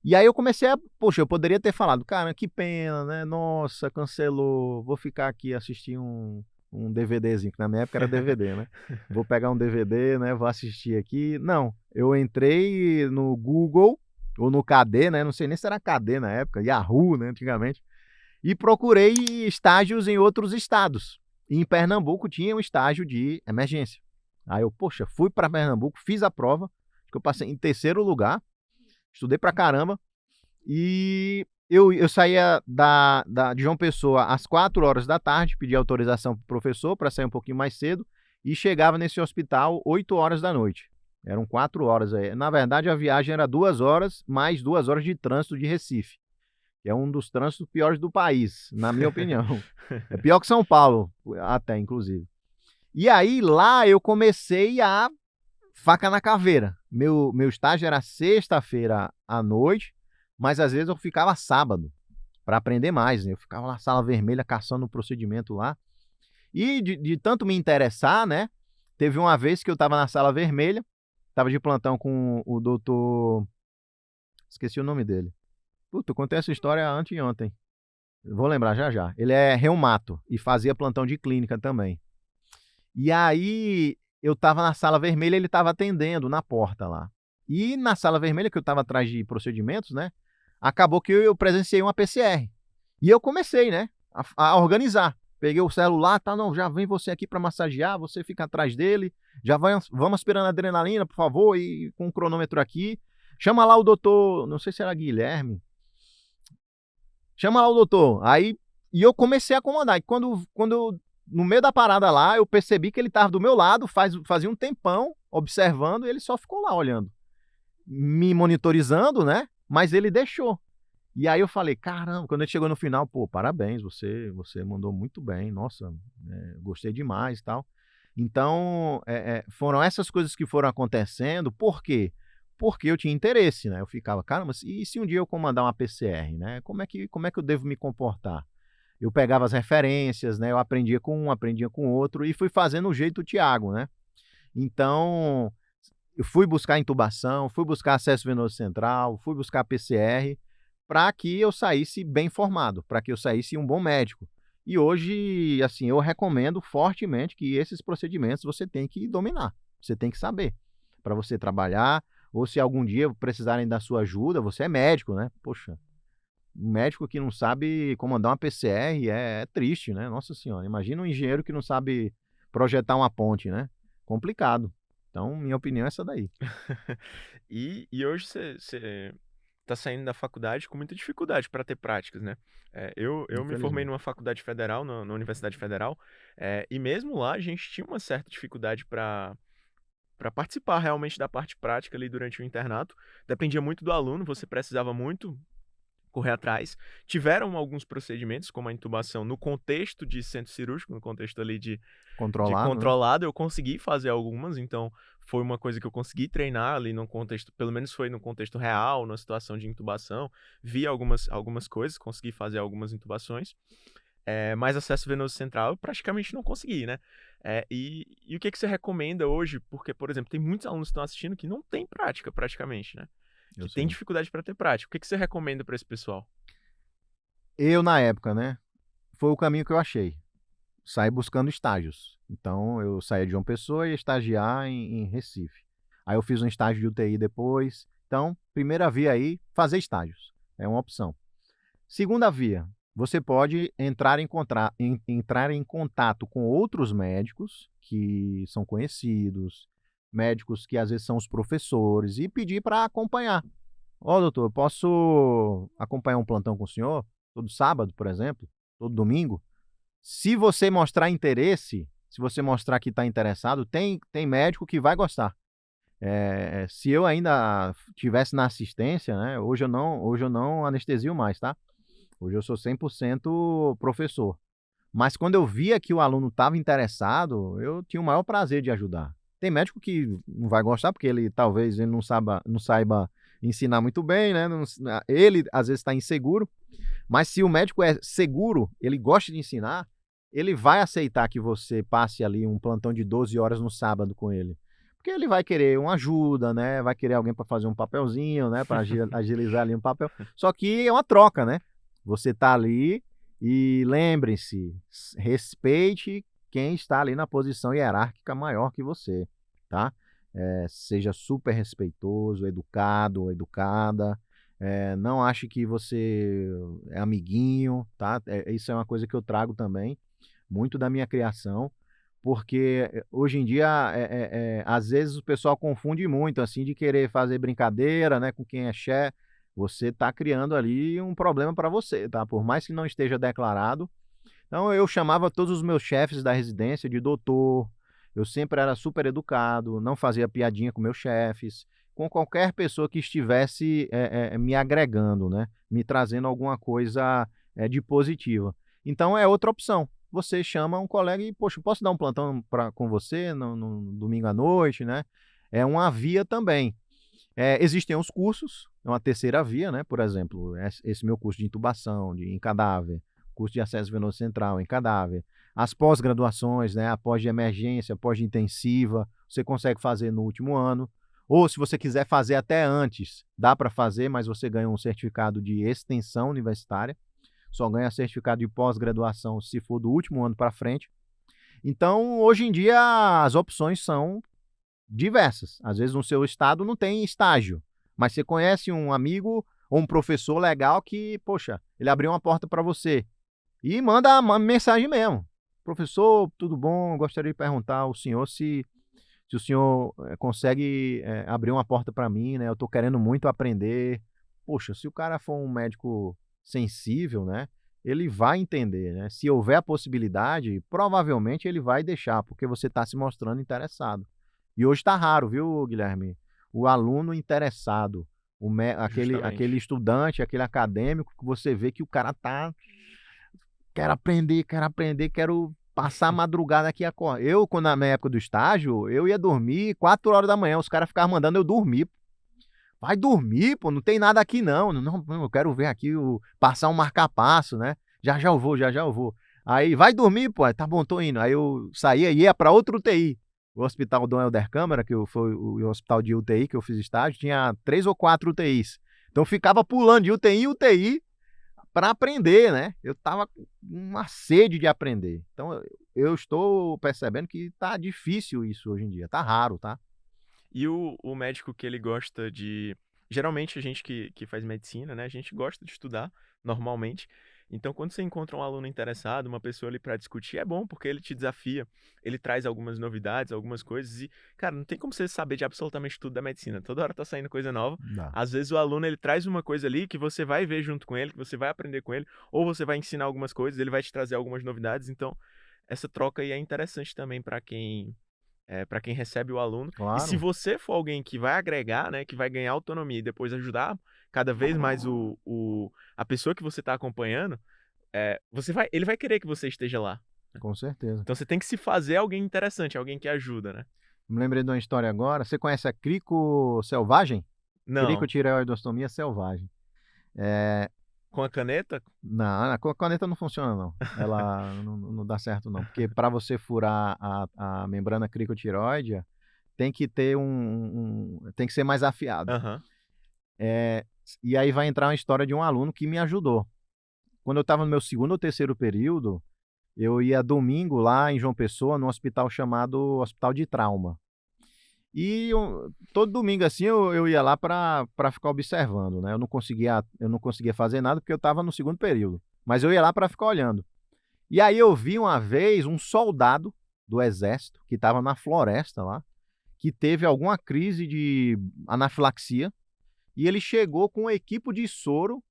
E aí eu comecei poxa, eu poderia ter falado, cara, que pena, né? Nossa, cancelou, vou ficar aqui assistir um DVDzinho, que na minha época era DVD, né? Vou pegar um DVD, né? Vou assistir aqui. Não, eu entrei no Google ou no KD, né? Não sei nem se era KD na época, Yahoo, né? Antigamente. E procurei estágios em outros estados. E em Pernambuco tinha um estágio de emergência. Aí eu, poxa, fui para Pernambuco, fiz a prova, acho que eu passei em terceiro lugar, estudei pra caramba, e eu saía de João Pessoa às 4 horas da tarde, pedi autorização pro professor para sair um pouquinho mais cedo, e chegava nesse hospital 8 horas da noite. Eram 4 horas aí. Na verdade, a viagem era 2 horas, mais 2 horas de trânsito de Recife, que é um dos trânsitos piores do país, na minha opinião. É pior que São Paulo, até, inclusive. E aí, lá eu comecei a faca na caveira. Meu estágio era sexta-feira à noite, mas às vezes eu ficava sábado para aprender mais, né? Eu ficava na sala vermelha caçando o procedimento lá. E de tanto me interessar, né? Teve uma vez que eu estava na sala vermelha, estava de plantão com o doutor. Esqueci o nome dele. Puta, eu contei essa história anteontem. Vou lembrar já já. Ele é reumato e fazia plantão de clínica também. E aí eu estava na sala vermelha, ele estava atendendo na porta lá. E na sala vermelha, que eu estava atrás de procedimentos, né? Acabou que eu presenciei uma PCR. E eu comecei, né? A organizar. Peguei o celular, tá, não, já vem você aqui para massagear, você fica atrás dele, já vamos aspirando adrenalina, por favor, e com o cronômetro aqui. Chama lá o doutor, não sei se era Guilherme. Chama lá o doutor. Aí, e eu comecei a comandar. E quando No meio da parada lá, eu percebi que ele estava do meu lado, fazia um tempão, observando, e ele só ficou lá olhando, me monitorizando, né? Mas ele deixou. E aí eu falei, caramba, quando ele chegou no final, pô, parabéns, você mandou muito bem, nossa, gostei demais e tal. Então, foram essas coisas que foram acontecendo, por quê? Porque eu tinha interesse, né? Eu ficava, caramba, e se um dia eu comandar uma PCR, né? Como é que eu devo me comportar? Eu pegava as referências, né? Eu aprendia com um, aprendia com outro e fui fazendo o jeito do Thiago, né? Então, eu fui buscar intubação, fui buscar acesso venoso central, fui buscar PCR, para que eu saísse bem formado, para que eu saísse um bom médico. E hoje, assim, eu recomendo fortemente que esses procedimentos você tem que dominar, você tem que saber, para você trabalhar, ou se algum dia precisarem da sua ajuda, você é médico, né? Poxa, um médico que não sabe comandar uma PCR é triste, né? Nossa Senhora, imagina um engenheiro que não sabe projetar uma ponte, né? Complicado. Então, minha opinião é essa daí. E hoje você tá saindo da faculdade com muita dificuldade para ter práticas, né? Eu me formei Infelizmente. numa faculdade federal, na Universidade Federal, e mesmo lá a gente tinha uma certa dificuldade para participar realmente da parte prática ali durante o internato. Dependia muito do aluno, você precisava muito correr atrás. Tiveram alguns procedimentos, como a intubação, no contexto de centro cirúrgico, no contexto ali de Controlado, né? controlado, eu consegui fazer algumas, então foi uma coisa que eu consegui treinar ali no contexto, pelo menos foi no contexto real, na situação de intubação, vi algumas coisas, consegui fazer algumas intubações, mas acesso venoso central eu praticamente não consegui, né? E o que você recomenda hoje? Porque, por exemplo, tem muitos alunos que estão assistindo que não têm prática praticamente, né? Eu Que tem sei. dificuldade para ter prática. O que você recomenda para esse pessoal? Eu, na época, né? Foi o caminho que eu achei. Saí buscando estágios. Então, eu saía de João Pessoa e ia estagiar em Recife. Aí eu fiz um estágio de UTI depois. Então, primeira via aí, fazer estágios. É uma opção. Segunda via, você pode entrar em contato com outros médicos que são conhecidos, médicos que às vezes são os professores, e pedir para acompanhar. Ó, doutor, eu posso acompanhar um plantão com o senhor? Todo sábado, por exemplo? Todo domingo? Se você mostrar interesse, se você mostrar que está interessado, tem médico que vai gostar. Se eu ainda tivesse na assistência, né? Hoje eu não anestesio mais, tá? Hoje eu sou 100% professor. Mas quando eu via que o aluno estava interessado, eu tinha o maior prazer de ajudar. Tem médico que não vai gostar, porque talvez ele não saiba ensinar muito bem, né? Ele às vezes está inseguro, mas se o médico é seguro, ele gosta de ensinar, ele vai aceitar que você passe ali um plantão de 12 horas no sábado com ele. Porque ele vai querer uma ajuda, né? Vai querer alguém para fazer um papelzinho, né? Para agilizar ali um papel. Só que é uma troca, né? Você tá ali e lembre-se, respeite quem está ali na posição hierárquica maior que você, tá? Seja super respeitoso, educado, educada. Não ache que você é amiguinho, tá? Isso é uma coisa que eu trago também, muito da minha criação, porque hoje em dia, às vezes o pessoal confunde muito, assim, de querer fazer brincadeira, né, com quem é chefe. Você está criando ali um problema para você, tá? Por mais que não esteja declarado. Então eu chamava todos os meus chefes da residência de doutor. Eu sempre era super educado, não fazia piadinha com meus chefes, com qualquer pessoa que estivesse me agregando, né? Me trazendo alguma coisa de positiva. Então é outra opção. Você chama um colega e, poxa, posso dar um plantão com você no domingo à noite, né? É uma via também. Existem os cursos, é uma terceira via, né? Por exemplo, esse meu curso de intubação em cadáver, curso de acesso venoso central em cadáver, as pós-graduações, né? A pós de emergência, a pós de intensiva, você consegue fazer no último ano. Ou se você quiser fazer até antes, dá para fazer, mas você ganha um certificado de extensão universitária. Só ganha certificado de pós-graduação se for do último ano para frente. Então, hoje em dia, as opções são diversas. Às vezes no seu estado não tem estágio, mas você conhece um amigo ou um professor legal que, poxa, ele abriu uma porta para você e manda uma mensagem mesmo. Professor, tudo bom? Gostaria de perguntar ao senhor se o senhor consegue abrir uma porta para mim, né? Eu estou querendo muito aprender. Poxa, se o cara for um médico sensível, né? ele vai entender, né? Se houver a possibilidade, provavelmente ele vai deixar, porque você está se mostrando interessado. E hoje está raro, viu, Guilherme? O aluno interessado, aquele Justamente. estudante, aquele acadêmico, que você vê que o cara tá. Quero aprender, quero passar a madrugada aqui a correr. Eu, quando na minha época do estágio, eu ia dormir 4 horas da manhã, os caras ficavam mandando eu dormir. Vai dormir, pô, não tem nada aqui não. Não, eu quero ver aqui passar um marca-passo, né? Já já eu vou, já já eu vou. Aí, vai dormir, pô. Tá bom, tô indo. Aí eu saía e ia pra outro UTI. O Hospital Dom Helder Câmara, foi o hospital de UTI que eu fiz estágio, tinha 3 ou 4 UTIs. Então ficava pulando de UTI em UTI para aprender, né? Eu tava com uma sede de aprender. Então eu estou percebendo que tá difícil isso hoje em dia, tá raro, tá? E o médico que ele gosta de. Geralmente a gente que faz medicina, né? A gente gosta de estudar normalmente. Então, quando você encontra um aluno interessado, uma pessoa ali para discutir, é bom, porque ele te desafia, ele traz algumas novidades, algumas coisas. E, cara, não tem como você saber de absolutamente tudo da medicina. Toda hora tá saindo coisa nova. Dá. Às vezes o aluno ele traz uma coisa ali que você vai ver junto com ele, que você vai aprender com ele, ou você vai ensinar algumas coisas, ele vai te trazer algumas novidades. Então, essa troca aí é interessante também para quem recebe o aluno. E se Claro. você for alguém que vai agregar, né, que vai ganhar autonomia e depois ajudar cada vez mais a pessoa que você está acompanhando, ele vai querer que você esteja lá. Com certeza. Então você tem que se fazer alguém interessante, alguém que ajuda, né? Me lembrei de uma história agora. Você conhece a crico selvagem? Não. Cricotireoidostomia selvagem. Com a caneta? Não, a caneta não funciona, não. Ela não dá certo, não. Porque para você furar a membrana cricotireoide, tem que ter tem que ser mais afiado. Aham. E aí vai entrar uma história de um aluno que me ajudou. Quando eu estava no meu segundo ou terceiro período, eu ia domingo lá em João Pessoa, num hospital chamado Hospital de Trauma. E todo domingo assim eu ia lá para ficar observando, né? Eu não conseguia fazer nada porque eu estava no segundo período. Mas eu ia lá para ficar olhando. E aí eu vi uma vez um soldado do exército que estava na floresta lá, que teve alguma crise de anafilaxia, e ele chegou com um equipo de soro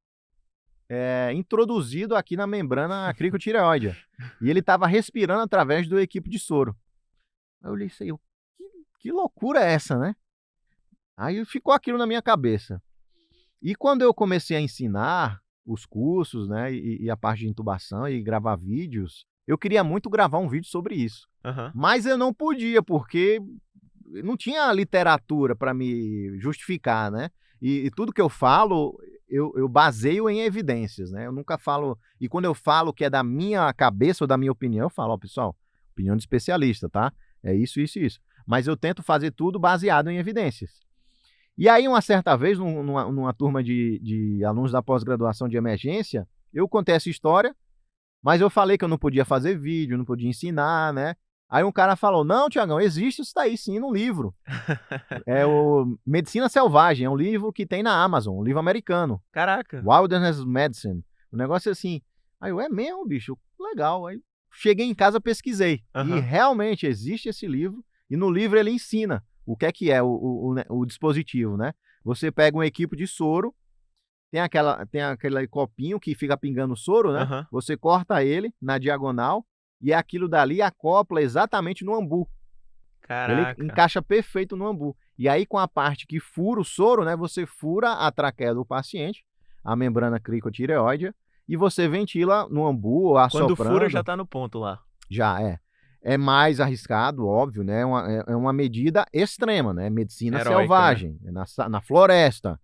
introduzido aqui na membrana cricotireoide. E ele estava respirando através do equipo de soro. Aí eu olhei isso aí, que loucura é essa, né? Aí ficou aquilo na minha cabeça. E quando eu comecei a ensinar os cursos, né, e a parte de intubação e gravar vídeos, eu queria muito gravar um vídeo sobre isso. Aham. Mas eu não podia, porque não tinha literatura para me justificar, né? E tudo que eu falo, eu baseio em evidências, né? Eu nunca falo. E quando eu falo que é da minha cabeça ou da minha opinião, eu falo, ó, pessoal, opinião de especialista, tá? É isso, isso e isso. Mas eu tento fazer tudo baseado em evidências. E aí, uma certa vez, numa turma de alunos da pós-graduação de emergência, eu contei essa história, mas eu falei que eu não podia fazer vídeo, não podia ensinar, né? Aí um cara falou, não, Tiagão, existe isso daí sim no livro. É o Medicina Selvagem, é um livro que tem na Amazon, um livro americano. Caraca. Wilderness Medicine. Um negócio assim. Aí eu, é mesmo, bicho? Legal. Aí cheguei em casa, pesquisei. E Aham. realmente existe esse livro. E no livro ele ensina o que é o dispositivo, né? Você pega uma equipe de soro, tem aquele copinho que fica pingando soro, né? Aham. Você corta ele na diagonal e aquilo dali acopla exatamente no ambu. Ele Caraca. encaixa perfeito no ambu. E aí, com a parte que fura o soro, né? Você fura a traqueia do paciente, a membrana cricotireoide, e você ventila no ambu ou Quando fura já assoprando. tá no ponto lá. Já é. É mais arriscado, óbvio, né? É uma medida extrema, né? Medicina Heróica, né? selvagem, na floresta.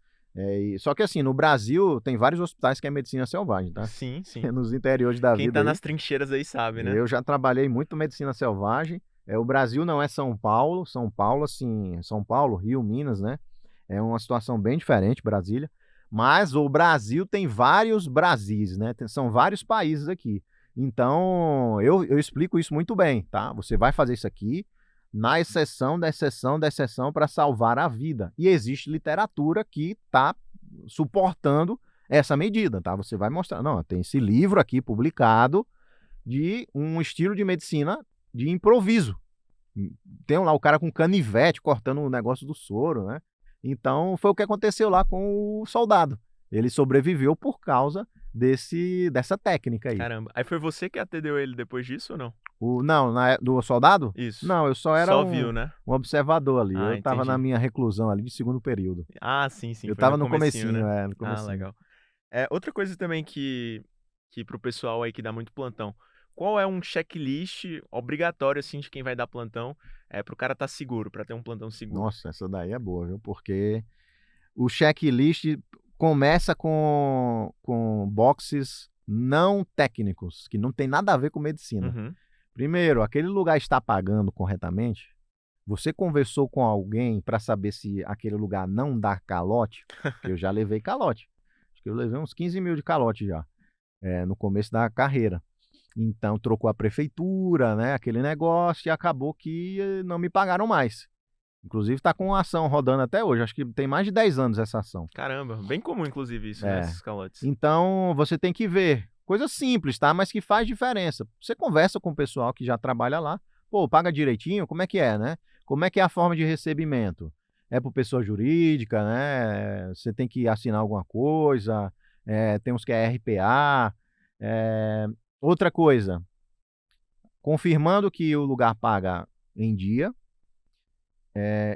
Só que assim, no Brasil tem vários hospitais que é medicina selvagem, tá? Sim, sim. Nos interiores da Quem vida tá aí. nas trincheiras aí sabe, né? Eu já trabalhei muito medicina selvagem. O Brasil não é São Paulo. São Paulo, assim, São Paulo, Rio, Minas, né? É uma situação bem diferente, Brasília. Mas o Brasil tem vários Brasis, né? São vários países aqui. Então, eu explico isso muito bem, tá? Você vai fazer isso aqui na exceção da exceção da exceção para salvar a vida. E existe literatura que está suportando essa medida, tá? Você vai mostrar. Não, tem esse livro aqui publicado de um estilo de medicina de improviso. Tem lá o cara com canivete cortando o negócio do soro, né? Então, foi o que aconteceu lá com o soldado. Ele sobreviveu por causa dessa técnica aí. Caramba. Aí foi você que atendeu ele depois disso ou não? Não, do soldado? Isso. Não, eu só era Só viu, né? um observador ali. Ah, Eu tava na entendi. minha reclusão ali de segundo período. Ah, sim, Eu foi tava no no comecinho, comecinho, né? no Ah, comecinho. legal. Outra coisa também que pro pessoal aí que dá muito plantão, qual é um checklist obrigatório, assim, de quem vai dar plantão, pro cara estar seguro, pra ter um plantão seguro? Nossa, essa daí é boa, viu? Porque o checklist começa com boxes não técnicos, que não tem nada a ver com medicina. Uhum. Primeiro, aquele lugar está pagando corretamente? Você conversou com alguém para saber se aquele lugar não dá calote? Porque eu já levei calote. Acho que eu levei uns 15 mil de calote já, no começo da carreira. Então, trocou a prefeitura, né, aquele negócio, e acabou que não me pagaram mais. Inclusive, está com uma ação rodando até hoje. Acho que tem mais de 10 anos essa ação. Caramba, bem comum, inclusive, isso, né? Esses calotes. Então, você tem que ver. Coisa simples, tá? Mas que faz diferença. Você conversa com o pessoal que já trabalha lá. Pô, paga direitinho? Como é que é, né? Como é que é a forma de recebimento? É por pessoa jurídica, né? Você tem que assinar alguma coisa. Tem uns que é RPA. Outra coisa. Confirmando que o lugar paga em dia.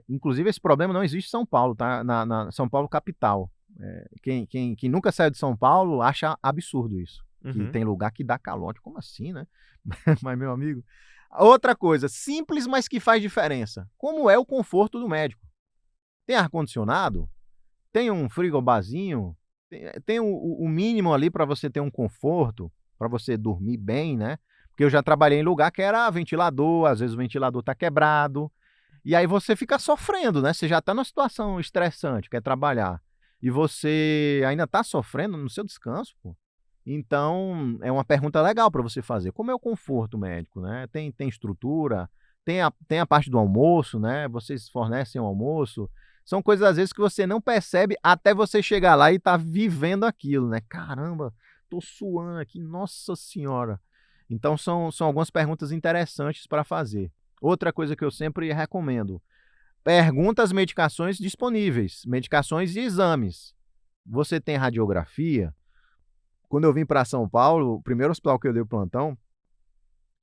Inclusive, esse problema não existe em São Paulo, tá? Na São Paulo capital. Quem nunca saiu de São Paulo acha absurdo isso. Que Uhum. tem lugar que dá calote. Como assim, né? Mas, meu amigo... Outra coisa, simples, mas que faz diferença. Como é o conforto do médico? Tem ar-condicionado? Tem um frigobarzinho? Tem o mínimo ali para você ter um conforto, para você dormir bem, né? Porque eu já trabalhei em lugar que era ventilador, às vezes o ventilador tá quebrado. E aí você fica sofrendo, né? Você já tá numa situação estressante, quer trabalhar. E você ainda tá sofrendo no seu descanso, pô. Então, é uma pergunta legal para você fazer. Como é o conforto médico, né? Tem estrutura, tem a parte do almoço, né? Vocês fornecem o almoço. São coisas, às vezes, que você não percebe até você chegar lá e tá vivendo aquilo, né? Caramba, tô suando aqui, nossa senhora. Então, são algumas perguntas interessantes para fazer. Outra coisa que eu sempre recomendo: pergunta as medicações disponíveis, medicações e exames. Você tem radiografia? Quando eu vim para São Paulo, o primeiro hospital que eu dei o plantão,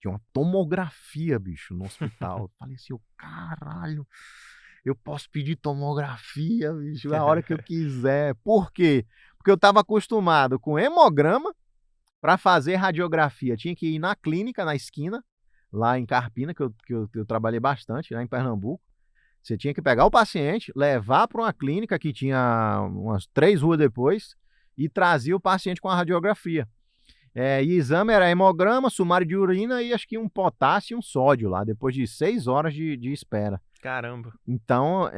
tinha uma tomografia, bicho, no hospital. Falei assim, caralho, eu posso pedir tomografia, bicho, a hora que eu quiser. Por quê? Porque eu estava acostumado com hemograma. Para fazer radiografia, tinha que ir na clínica, na esquina, lá em Carpina, que eu trabalhei bastante, lá em Pernambuco. Você tinha que pegar o paciente, levar para uma clínica que tinha umas 3 ruas depois e trazia o paciente com a radiografia. E exame era hemograma, sumário de urina e acho que um potássio e um sódio lá, depois de 6 horas de espera. Caramba. Então,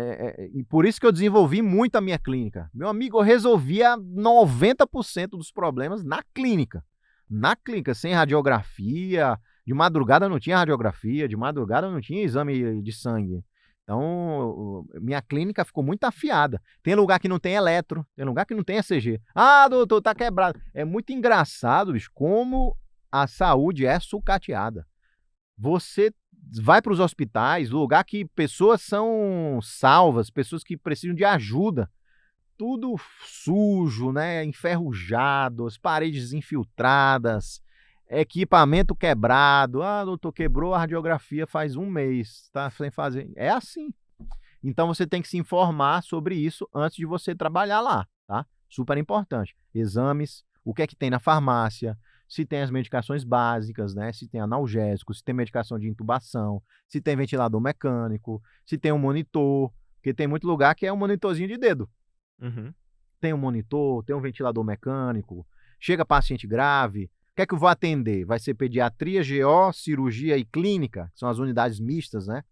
e por isso que eu desenvolvi muito a minha clínica. Meu amigo, eu resolvia 90% dos problemas na clínica. Na clínica, sem radiografia. De madrugada não tinha radiografia, de madrugada não tinha exame de sangue. Então, minha clínica ficou muito afiada. Tem lugar que não tem eletro, tem lugar que não tem ECG. Ah, doutor, tá quebrado. É muito engraçado, bicho, como a saúde é sucateada. Você vai para os hospitais, lugar que pessoas são salvas, pessoas que precisam de ajuda. Tudo sujo, né? Enferrujado, as paredes infiltradas, equipamento quebrado. Ah, doutor, quebrou a radiografia faz 1 mês, tá sem fazer. É assim. Então você tem que se informar sobre isso antes de você trabalhar lá, tá? Super importante. Exames, o que é que tem na farmácia, se tem as medicações básicas, né? Se tem analgésico, se tem medicação de intubação, se tem ventilador mecânico, se tem um monitor, porque tem muito lugar que é um monitorzinho de dedo. Uhum. Tem um monitor, tem um ventilador mecânico, chega paciente grave, o que é que eu vou atender? Vai ser pediatria, GO, cirurgia e clínica, que são as unidades mistas, né?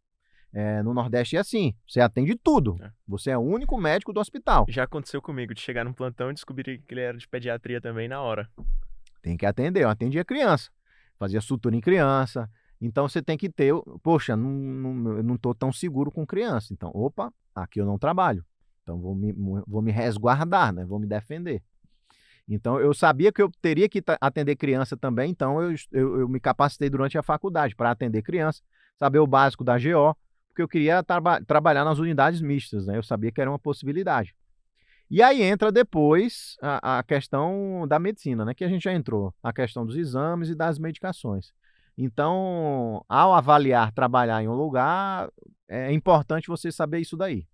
No Nordeste é assim, você atende tudo. Você é o único médico do hospital. Já aconteceu comigo de chegar num plantão e descobrir que ele era de pediatria também na hora. Tem que atender, eu atendia criança, fazia sutura em criança, então você tem que ter, poxa, eu não estou tão seguro com criança, então, opa, aqui eu não trabalho, então vou me resguardar, né? Vou me defender. Então, eu sabia que eu teria que atender criança também, então eu me capacitei durante a faculdade para atender criança, saber o básico da GO, porque eu queria trabalhar nas unidades mistas, né? Eu sabia que era uma possibilidade. E aí entra depois a questão da medicina, né? Que a gente já entrou, a questão dos exames e das medicações. Então, ao avaliar trabalhar em um lugar, é importante você saber isso daí.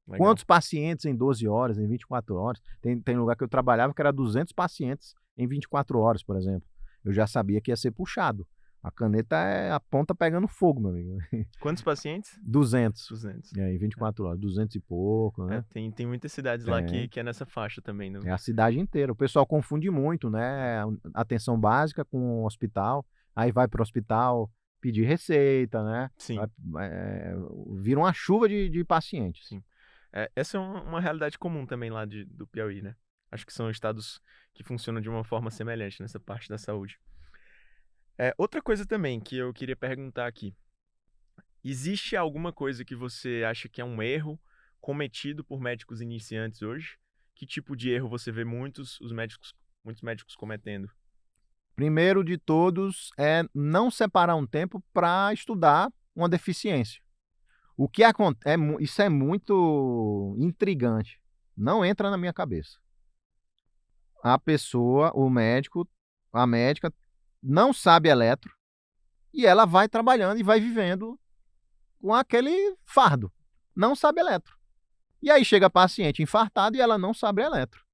Legal. Quantos pacientes em 12 horas, em 24 horas? Tem lugar que eu trabalhava que era 200 pacientes em 24 horas, por exemplo. Eu já sabia que ia ser puxado. A caneta é a ponta pegando fogo, meu amigo. Quantos pacientes? 200. 200. Em 24 horas, 200 e pouco, né? Tem muitas cidades lá que é nessa faixa também. É a cidade inteira. O pessoal confunde muito, né? Atenção básica com o hospital. Aí vai para o hospital pedir receita, né? Sim. Vira uma chuva de pacientes. Sim. Essa é uma realidade comum também lá do Piauí, né? Acho que são estados que funcionam de uma forma semelhante nessa parte da saúde. Outra coisa também que eu queria perguntar aqui. Existe alguma coisa que você acha que é um erro cometido por médicos iniciantes hoje? Que tipo de erro você vê muitos médicos cometendo? Primeiro de todos é não separar um tempo para estudar uma deficiência. O que acontece, isso é muito intrigante. Não entra na minha cabeça. A pessoa, o médico, a médica não sabe eletro e ela vai trabalhando e vai vivendo com aquele fardo. Não sabe eletro. E aí chega paciente infartado e ela não sabe eletro.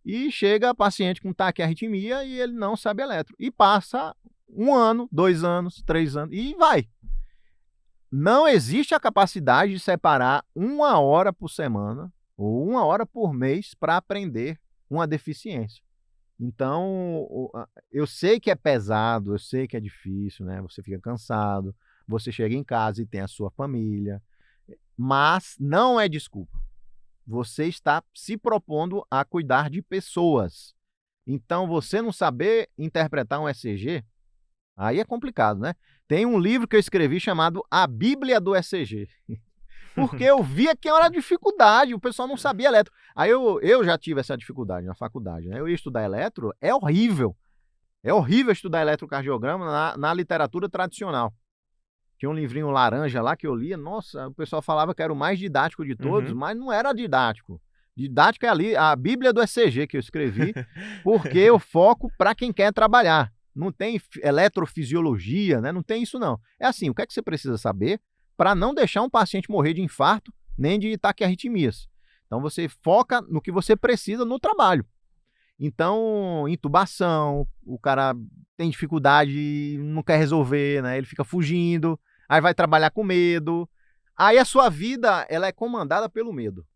E chega paciente com taquiarritmia e ele não sabe eletro. E passa 1 ano, 2 anos, 3 anos e vai. Não existe a capacidade de separar 1 hora por semana ou 1 hora por mês para aprender uma deficiência. Então, eu sei que é pesado, eu sei que é difícil, né? Você fica cansado, você chega em casa e tem a sua família, mas não é desculpa. Você está se propondo a cuidar de pessoas. Então, você não saber interpretar um ECG, aí é complicado, né? Tem um livro que eu escrevi chamado A Bíblia do ECG. Porque eu via que era dificuldade, o pessoal não sabia eletro. Aí eu já tive essa dificuldade na faculdade, né? Eu ia estudar eletro, é horrível. É horrível estudar eletrocardiograma na literatura tradicional. Tinha um livrinho laranja lá que eu lia, nossa, o pessoal falava que era o mais didático de todos, mas não era didático. Didático é ali, a Bíblia do ECG que eu escrevi, porque eu foco para quem quer trabalhar. Não tem eletrofisiologia, né? Não tem isso não. É assim, o que é que você precisa saber para não deixar um paciente morrer de infarto, nem de taquiarritmias. Então você foca no que você precisa no trabalho. Então, intubação, o cara tem dificuldade, não quer resolver, né? Ele fica fugindo, aí vai trabalhar com medo. Aí a sua vida, ela é comandada pelo medo.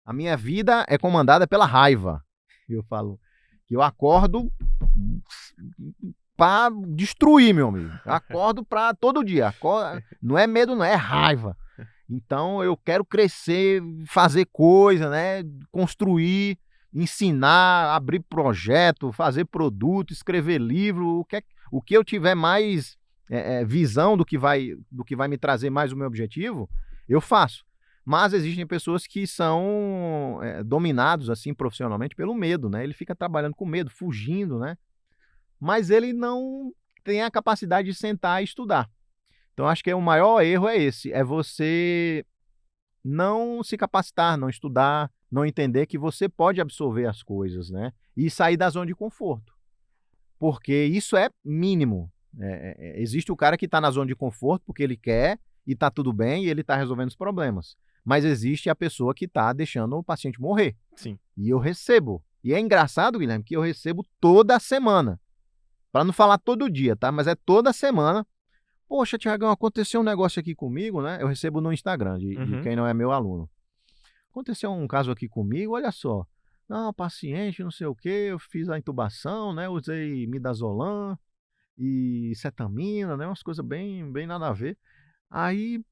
A minha vida é comandada pela raiva. Eu falo que eu acordo para destruir, meu amigo. Eu acordo para todo dia. Não é medo, não é raiva. Então eu quero crescer, fazer coisa, né? Construir, ensinar, abrir projeto, fazer produto, escrever livro, o que eu tiver mais visão do que vai me trazer mais o meu objetivo, eu faço. Mas existem pessoas que são dominados assim profissionalmente pelo medo, né? Ele fica trabalhando com medo, fugindo, né? Mas ele não tem a capacidade de sentar e estudar. Então acho que o maior erro é esse, é você não se capacitar, não estudar, não entender que você pode absorver as coisas, né? E sair da zona de conforto. Porque isso é mínimo. Existe o cara que está na zona de conforto porque ele quer e está tudo bem e ele está resolvendo os problemas. Mas existe a pessoa que está deixando o paciente morrer. Sim. E eu recebo. E é engraçado, Guilherme, que eu recebo toda semana. Para não falar todo dia, tá? Mas é toda semana. Poxa, Tiagão, aconteceu um negócio aqui comigo, né? Eu recebo no Instagram de quem não é meu aluno. Aconteceu um caso aqui comigo, olha só. Não, paciente, não sei o quê, eu fiz a intubação, né? Usei midazolam e cetamina, né? Umas coisas bem nada a ver. Aí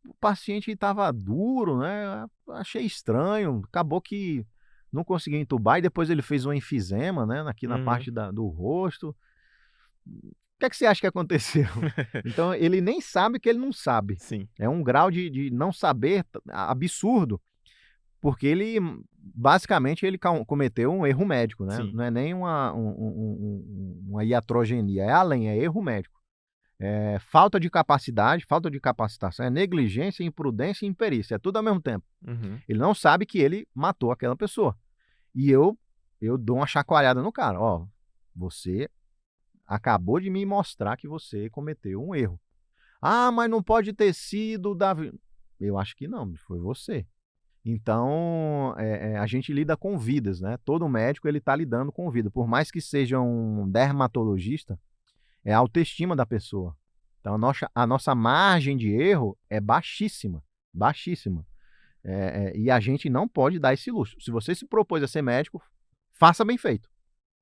o paciente estava duro, né? Achei estranho. Acabou que não consegui intubar e depois ele fez um enfisema, né? Aqui na parte do rosto. O que é que você acha que aconteceu? Então, ele nem sabe que ele não sabe. Sim. É um grau de não saber absurdo, porque ele, basicamente, ele cometeu um erro médico, né? Sim. Não é nem uma iatrogenia, é além, é erro médico. É falta de capacidade, falta de capacitação, é negligência, imprudência e imperícia, é tudo ao mesmo tempo. Ele não sabe que ele matou aquela pessoa. E eu dou uma chacoalhada no cara. Ó, você acabou de me mostrar que você cometeu um erro. Ah, mas não pode ter sido o Davi. Eu acho que não, foi você. Então, a gente lida com vidas, né? Todo médico ele está lidando com vida. Por mais que seja um dermatologista, é a autoestima da pessoa. Então, a nossa margem de erro é baixíssima, baixíssima. E a gente não pode dar esse luxo. Se você se propôs a ser médico, faça bem feito.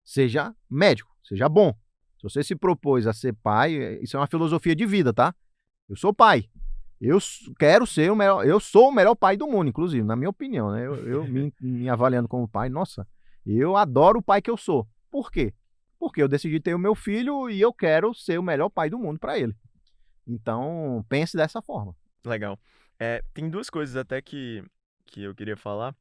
Seja médico, seja bom. Se você se propôs a ser pai, isso é uma filosofia de vida, tá? Eu sou pai. Quero ser o melhor. Eu sou o melhor pai do mundo, inclusive, na minha opinião, né? Eu me avaliando como pai, nossa, eu adoro o pai que eu sou. Por quê? Porque eu decidi ter o meu filho e eu quero ser o melhor pai do mundo para ele. Então, pense dessa forma. Legal. Tem duas coisas até que eu queria falar.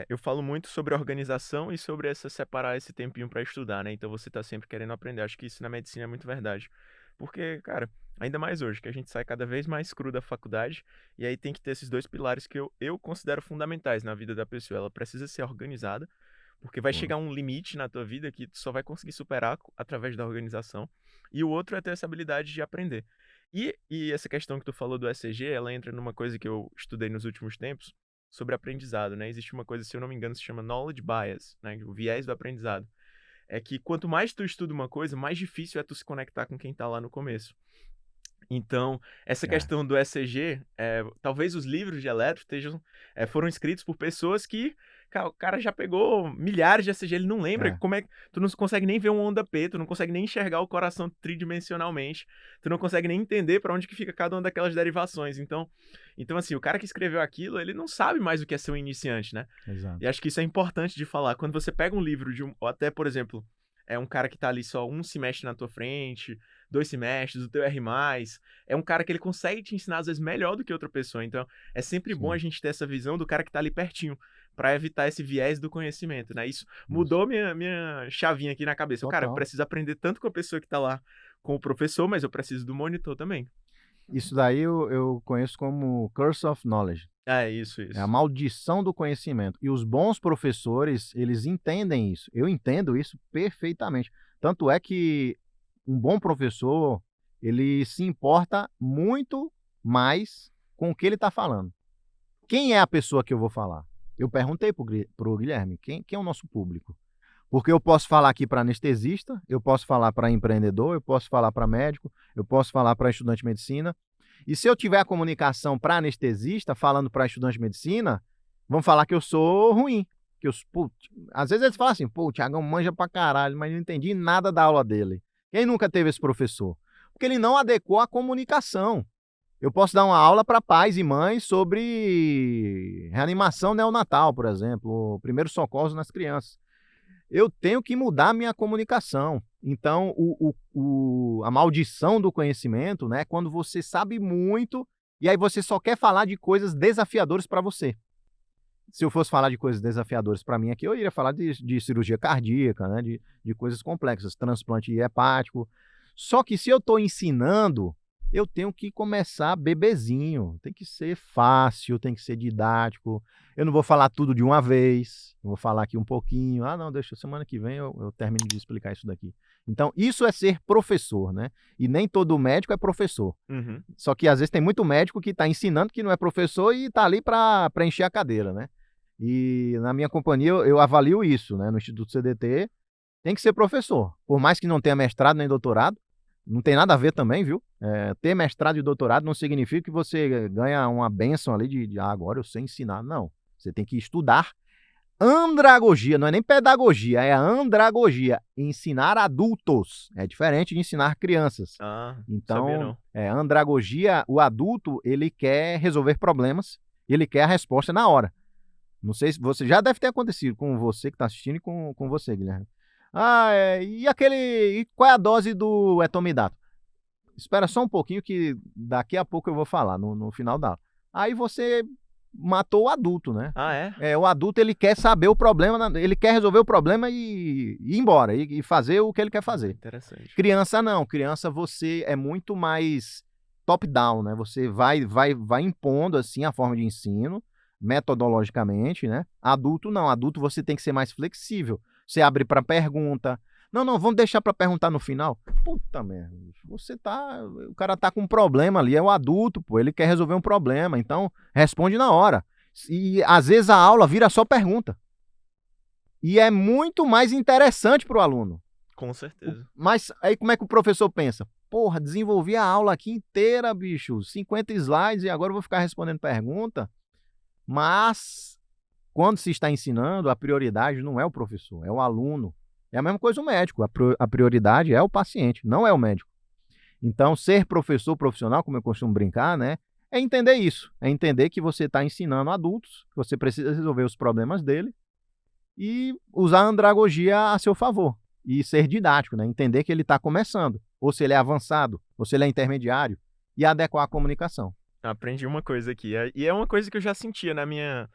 Eu falo muito sobre organização e sobre separar esse tempinho para estudar, né? Então você tá sempre querendo aprender. Acho que isso na medicina é muito verdade. Porque, cara, ainda mais hoje, que a gente sai cada vez mais cru da faculdade, e aí tem que ter esses dois pilares que eu considero fundamentais na vida da pessoa. Ela precisa ser organizada, porque vai chegar um limite na tua vida que tu só vai conseguir superar através da organização. E o outro é ter essa habilidade de aprender. E essa questão que tu falou do ECG, ela entra numa coisa que eu estudei nos últimos tempos, sobre aprendizado, né? Existe uma coisa, se eu não me engano, se chama knowledge bias, né? O viés do aprendizado. É que quanto mais tu estuda uma coisa, mais difícil é tu se conectar com quem tá lá no começo. Então, essa questão do ECG, talvez os livros de eletro foram escritos por pessoas que o cara já pegou milhares de ECG, ele não lembra como é que tu não consegue nem ver uma onda P, tu não consegue nem enxergar o coração tridimensionalmente, tu não consegue nem entender para onde que fica cada uma daquelas derivações. Então assim, o cara que escreveu aquilo, ele não sabe mais o que é ser um iniciante, né? Exato. E acho que isso é importante de falar. Quando você pega um livro ou até, por exemplo, um cara que tá ali só um semestre na tua frente, 2 semestres, o teu R+, é um cara que ele consegue te ensinar, às vezes, melhor do que outra pessoa. Então, é sempre bom a gente ter essa visão do cara que tá ali pertinho, para evitar esse viés do conhecimento, né? Isso mudou minha chavinha aqui na cabeça. Total. Cara, eu preciso aprender tanto com a pessoa que tá lá com o professor, mas eu preciso do monitor também. Isso daí eu conheço como curse of knowledge. Isso. É a maldição do conhecimento. E os bons professores, eles entendem isso. Eu entendo isso perfeitamente. Tanto é que um bom professor, ele se importa muito mais com o que ele está falando. Quem é a pessoa que eu vou falar? Eu perguntei para o Guilherme, quem é o nosso público? Porque eu posso falar aqui para anestesista, eu posso falar para empreendedor, eu posso falar para médico, eu posso falar para estudante de medicina. E se eu tiver a comunicação para anestesista, falando para estudante de medicina, vão falar que eu sou ruim. Às vezes eles falam assim, o Thiagão manja pra caralho, mas não entendi nada da aula dele. Quem nunca teve esse professor? Porque ele não adequou a comunicação. Eu posso dar uma aula para pais e mães sobre reanimação neonatal, por exemplo, primeiros socorros nas crianças. Eu tenho que mudar a minha comunicação. Então, a maldição do conhecimento, né, é quando você sabe muito e aí você só quer falar de coisas desafiadoras para você. Se eu fosse falar de coisas desafiadoras para mim aqui, eu iria falar de cirurgia cardíaca, né, de coisas complexas, transplante hepático. Só que se eu estou ensinando, eu tenho que começar bebezinho. Tem que ser fácil, tem que ser didático. Eu não vou falar tudo de uma vez. Eu vou falar aqui um pouquinho. Não, deixa, semana que vem eu termino de explicar isso daqui. Então, isso é ser professor, né? E nem todo médico é professor. Uhum. Só que às vezes tem muito médico que está ensinando que não é professor e está ali para preencher a cadeira, né? E na minha companhia eu avalio isso, né? No Instituto CDT tem que ser professor. Por mais que não tenha mestrado nem doutorado, não tem nada a ver também, viu? Ter mestrado e doutorado não significa que você ganha uma bênção ali de agora eu sei ensinar. Não. Você tem que estudar andragogia, não é nem pedagogia, é andragogia. Ensinar adultos. É diferente de ensinar crianças. Então, andragogia, o adulto, ele quer resolver problemas, ele quer a resposta na hora. Não sei se você já deve ter acontecido com você que está assistindo e com você, Guilherme. E qual é a dose do etomidato? Espera só um pouquinho que daqui a pouco eu vou falar no final da aula. Aí você matou o adulto, né? O adulto, ele quer saber o problema, ele quer resolver o problema e ir embora, e fazer o que ele quer fazer. Interessante. Criança não, criança você é muito mais top-down, né? Você vai impondo assim a forma de ensino, metodologicamente, né? Adulto não, adulto você tem que ser mais flexível. Você abre para pergunta. Não, vamos deixar para perguntar no final. Puta merda, o cara tá com um problema ali, é o adulto, pô, ele quer resolver um problema, então responde na hora. E às vezes a aula vira só pergunta. E é muito mais interessante para o aluno. Com certeza. Mas aí como é que o professor pensa? Porra, desenvolvi a aula aqui inteira, bicho, 50 slides e agora eu vou ficar respondendo pergunta. Mas quando se está ensinando, a prioridade não é o professor, é o aluno. É a mesma coisa o médico, a prioridade é o paciente, não é o médico. Então, ser professor profissional, como eu costumo brincar, né, é entender isso. É entender que você está ensinando adultos, que você precisa resolver os problemas dele e usar a andragogia a seu favor. E ser didático, né, entender que ele está começando, ou se ele é avançado, ou se ele é intermediário, e adequar a comunicação. Aprendi uma coisa aqui, e é uma coisa que eu já sentia na minha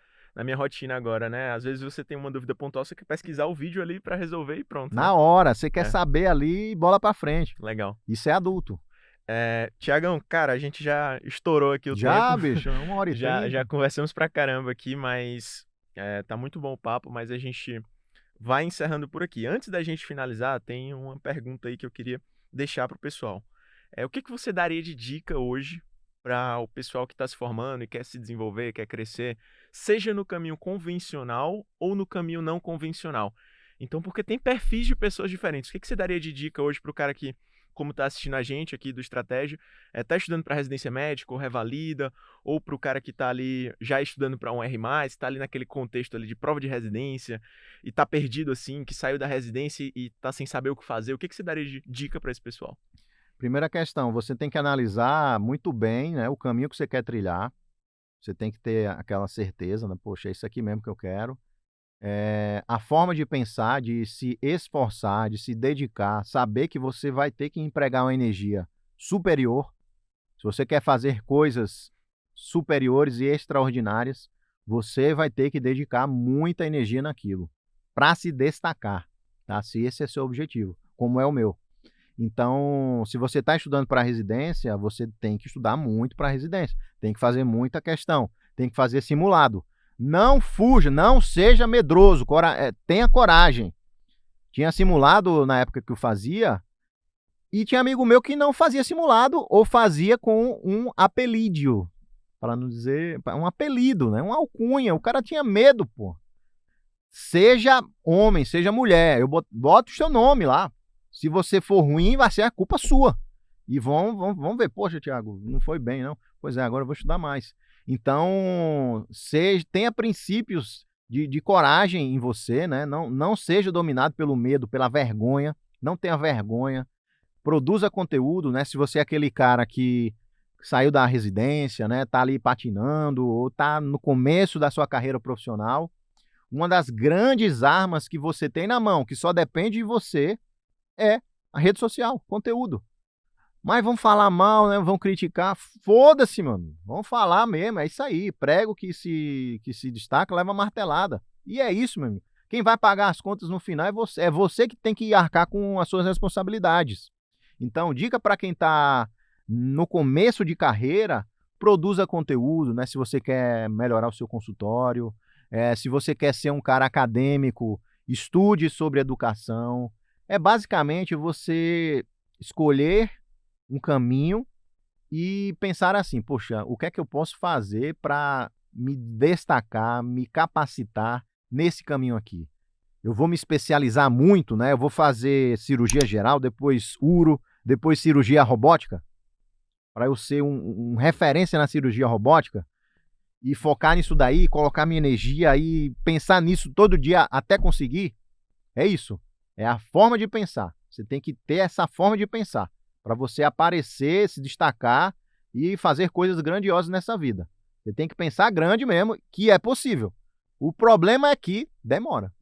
rotina agora, né? Às vezes você tem uma dúvida pontual, você quer pesquisar o vídeo ali para resolver e pronto. Na hora, você quer saber ali, bola para frente. Legal. Isso é adulto. Tiagão, cara, a gente já estourou aqui o tempo. Já, bicho, 1h30. Já conversamos pra caramba aqui, mas tá muito bom o papo, mas a gente vai encerrando por aqui. Antes da gente finalizar, tem uma pergunta aí que eu queria deixar pro pessoal. O que você daria de dica hoje para o pessoal que está se formando e quer se desenvolver, quer crescer, seja no caminho convencional ou no caminho não convencional? Então, porque tem perfis de pessoas diferentes. O que você daria de dica hoje para o cara que, como está assistindo a gente aqui do Estratégia, está estudando para residência médica ou revalida, ou para o cara que está ali já estudando para um R+, está ali naquele contexto ali de prova de residência e está perdido assim, que saiu da residência e está sem saber o que fazer? O que você daria de dica para esse pessoal? Primeira questão, você tem que analisar muito bem, né, o caminho que você quer trilhar. Você tem que ter aquela certeza, né? Poxa, é isso aqui mesmo que eu quero. A forma de pensar, de se esforçar, de se dedicar, saber que você vai ter que empregar uma energia superior. Se você quer fazer coisas superiores e extraordinárias, você vai ter que dedicar muita energia naquilo para se destacar, tá? Se esse é seu objetivo, como é o meu. Então, se você está estudando para residência, você tem que estudar muito para residência. Tem que fazer muita questão. Tem que fazer simulado. Não fuja, não seja medroso. Tenha coragem. Tinha simulado na época que eu fazia e tinha amigo meu que não fazia simulado ou fazia com um apelídio. Para não dizer... um apelido, né? Uma alcunha. O cara tinha medo, pô. Seja homem, seja mulher. Eu boto o seu nome lá. Se você for ruim, vai ser a culpa sua. E vamos ver, poxa, Thiago, não foi bem, não. Pois é, agora eu vou estudar mais. Então, tenha princípios de coragem em você, né? Não seja dominado pelo medo, pela vergonha. Não tenha vergonha. Produza conteúdo, né? Se você é aquele cara que saiu da residência, né? Tá ali patinando ou tá no começo da sua carreira profissional, uma das grandes armas que você tem na mão, que só depende de você, é a rede social, conteúdo. Mas vão falar mal, né? Vão criticar. Foda-se, mano. Vão falar mesmo, é isso aí. Prego que se destaca, leva martelada. E é isso, meu amigo. Quem vai pagar as contas no final é você. É você que tem que arcar com as suas responsabilidades. Então, dica para quem está no começo de carreira, produza conteúdo, né? Se você quer melhorar o seu consultório, se você quer ser um cara acadêmico, estude sobre educação. É basicamente você escolher um caminho e pensar assim, poxa, o que é que eu posso fazer para me destacar, me capacitar nesse caminho aqui? Eu vou me especializar muito, né? Eu vou fazer cirurgia geral, depois uro, depois cirurgia robótica, para eu ser um referência na cirurgia robótica e focar nisso daí, colocar minha energia e pensar nisso todo dia até conseguir. É isso. É a forma de pensar. Você tem que ter essa forma de pensar para você aparecer, se destacar e fazer coisas grandiosas nessa vida. Você tem que pensar grande mesmo, que é possível. O problema é que demora.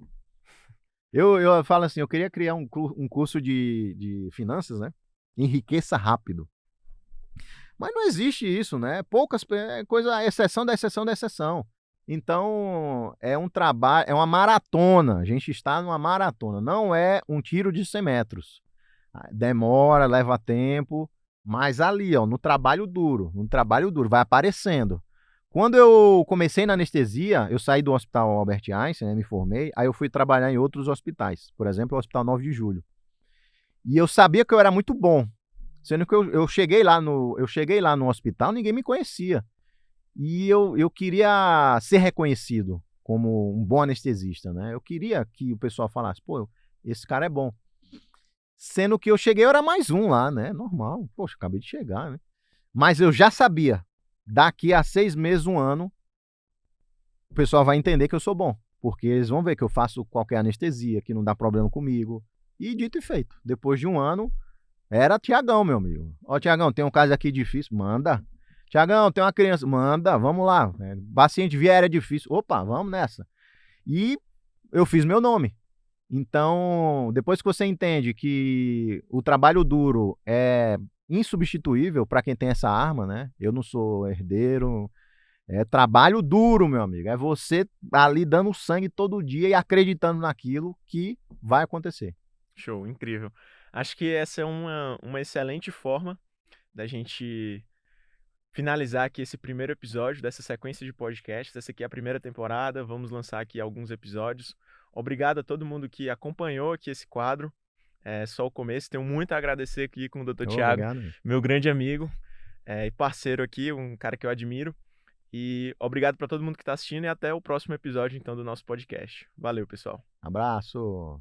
Eu falo assim, eu queria criar um curso de finanças, né? Enriqueça rápido. Mas não existe isso, né? Poucas coisas, a exceção da exceção da exceção. Então, é um trabalho, é uma maratona. A gente está numa maratona. Não é um tiro de 100 metros. Demora, leva tempo. Mas ali, ó, no trabalho duro, vai aparecendo. Quando eu comecei na anestesia, eu saí do Hospital Albert Einstein, né, me formei, aí eu fui trabalhar em outros hospitais, por exemplo, o Hospital 9 de Julho. E eu sabia que eu era muito bom, sendo que eu cheguei lá no hospital, ninguém me conhecia. E eu queria ser reconhecido como um bom anestesista, né? Eu queria que o pessoal falasse, pô, esse cara é bom. Sendo que eu cheguei, eu era mais um lá, né? Normal. Poxa, acabei de chegar, né? Mas eu já sabia, daqui a 6 meses, 1 ano, o pessoal vai entender que eu sou bom. Porque eles vão ver que eu faço qualquer anestesia, que não dá problema comigo. E dito e feito. Depois de 1 ano, era Tiagão, meu amigo. Ó, Tiagão, tem um caso aqui difícil. Manda. Tiagão, tem uma criança. Manda, vamos lá. Paciente vier é difícil. Opa, vamos nessa. E eu fiz meu nome. Então, depois que você entende que o trabalho duro é insubstituível para quem tem essa arma, né? Eu não sou herdeiro. É trabalho duro, meu amigo. É você ali dando sangue todo dia e acreditando naquilo que vai acontecer. Show, incrível. Acho que essa é uma excelente forma da gente finalizar aqui esse primeiro episódio dessa sequência de podcasts. Essa aqui é a primeira temporada, vamos lançar aqui alguns episódios. Obrigado a todo mundo que acompanhou aqui esse quadro. É só o começo, tenho muito a agradecer aqui com o Dr. Tiago, Obrigado. meu grande amigo e parceiro aqui, um cara que eu admiro. E obrigado para todo mundo que está assistindo e até o próximo episódio então do nosso podcast. Valeu, pessoal. Abraço.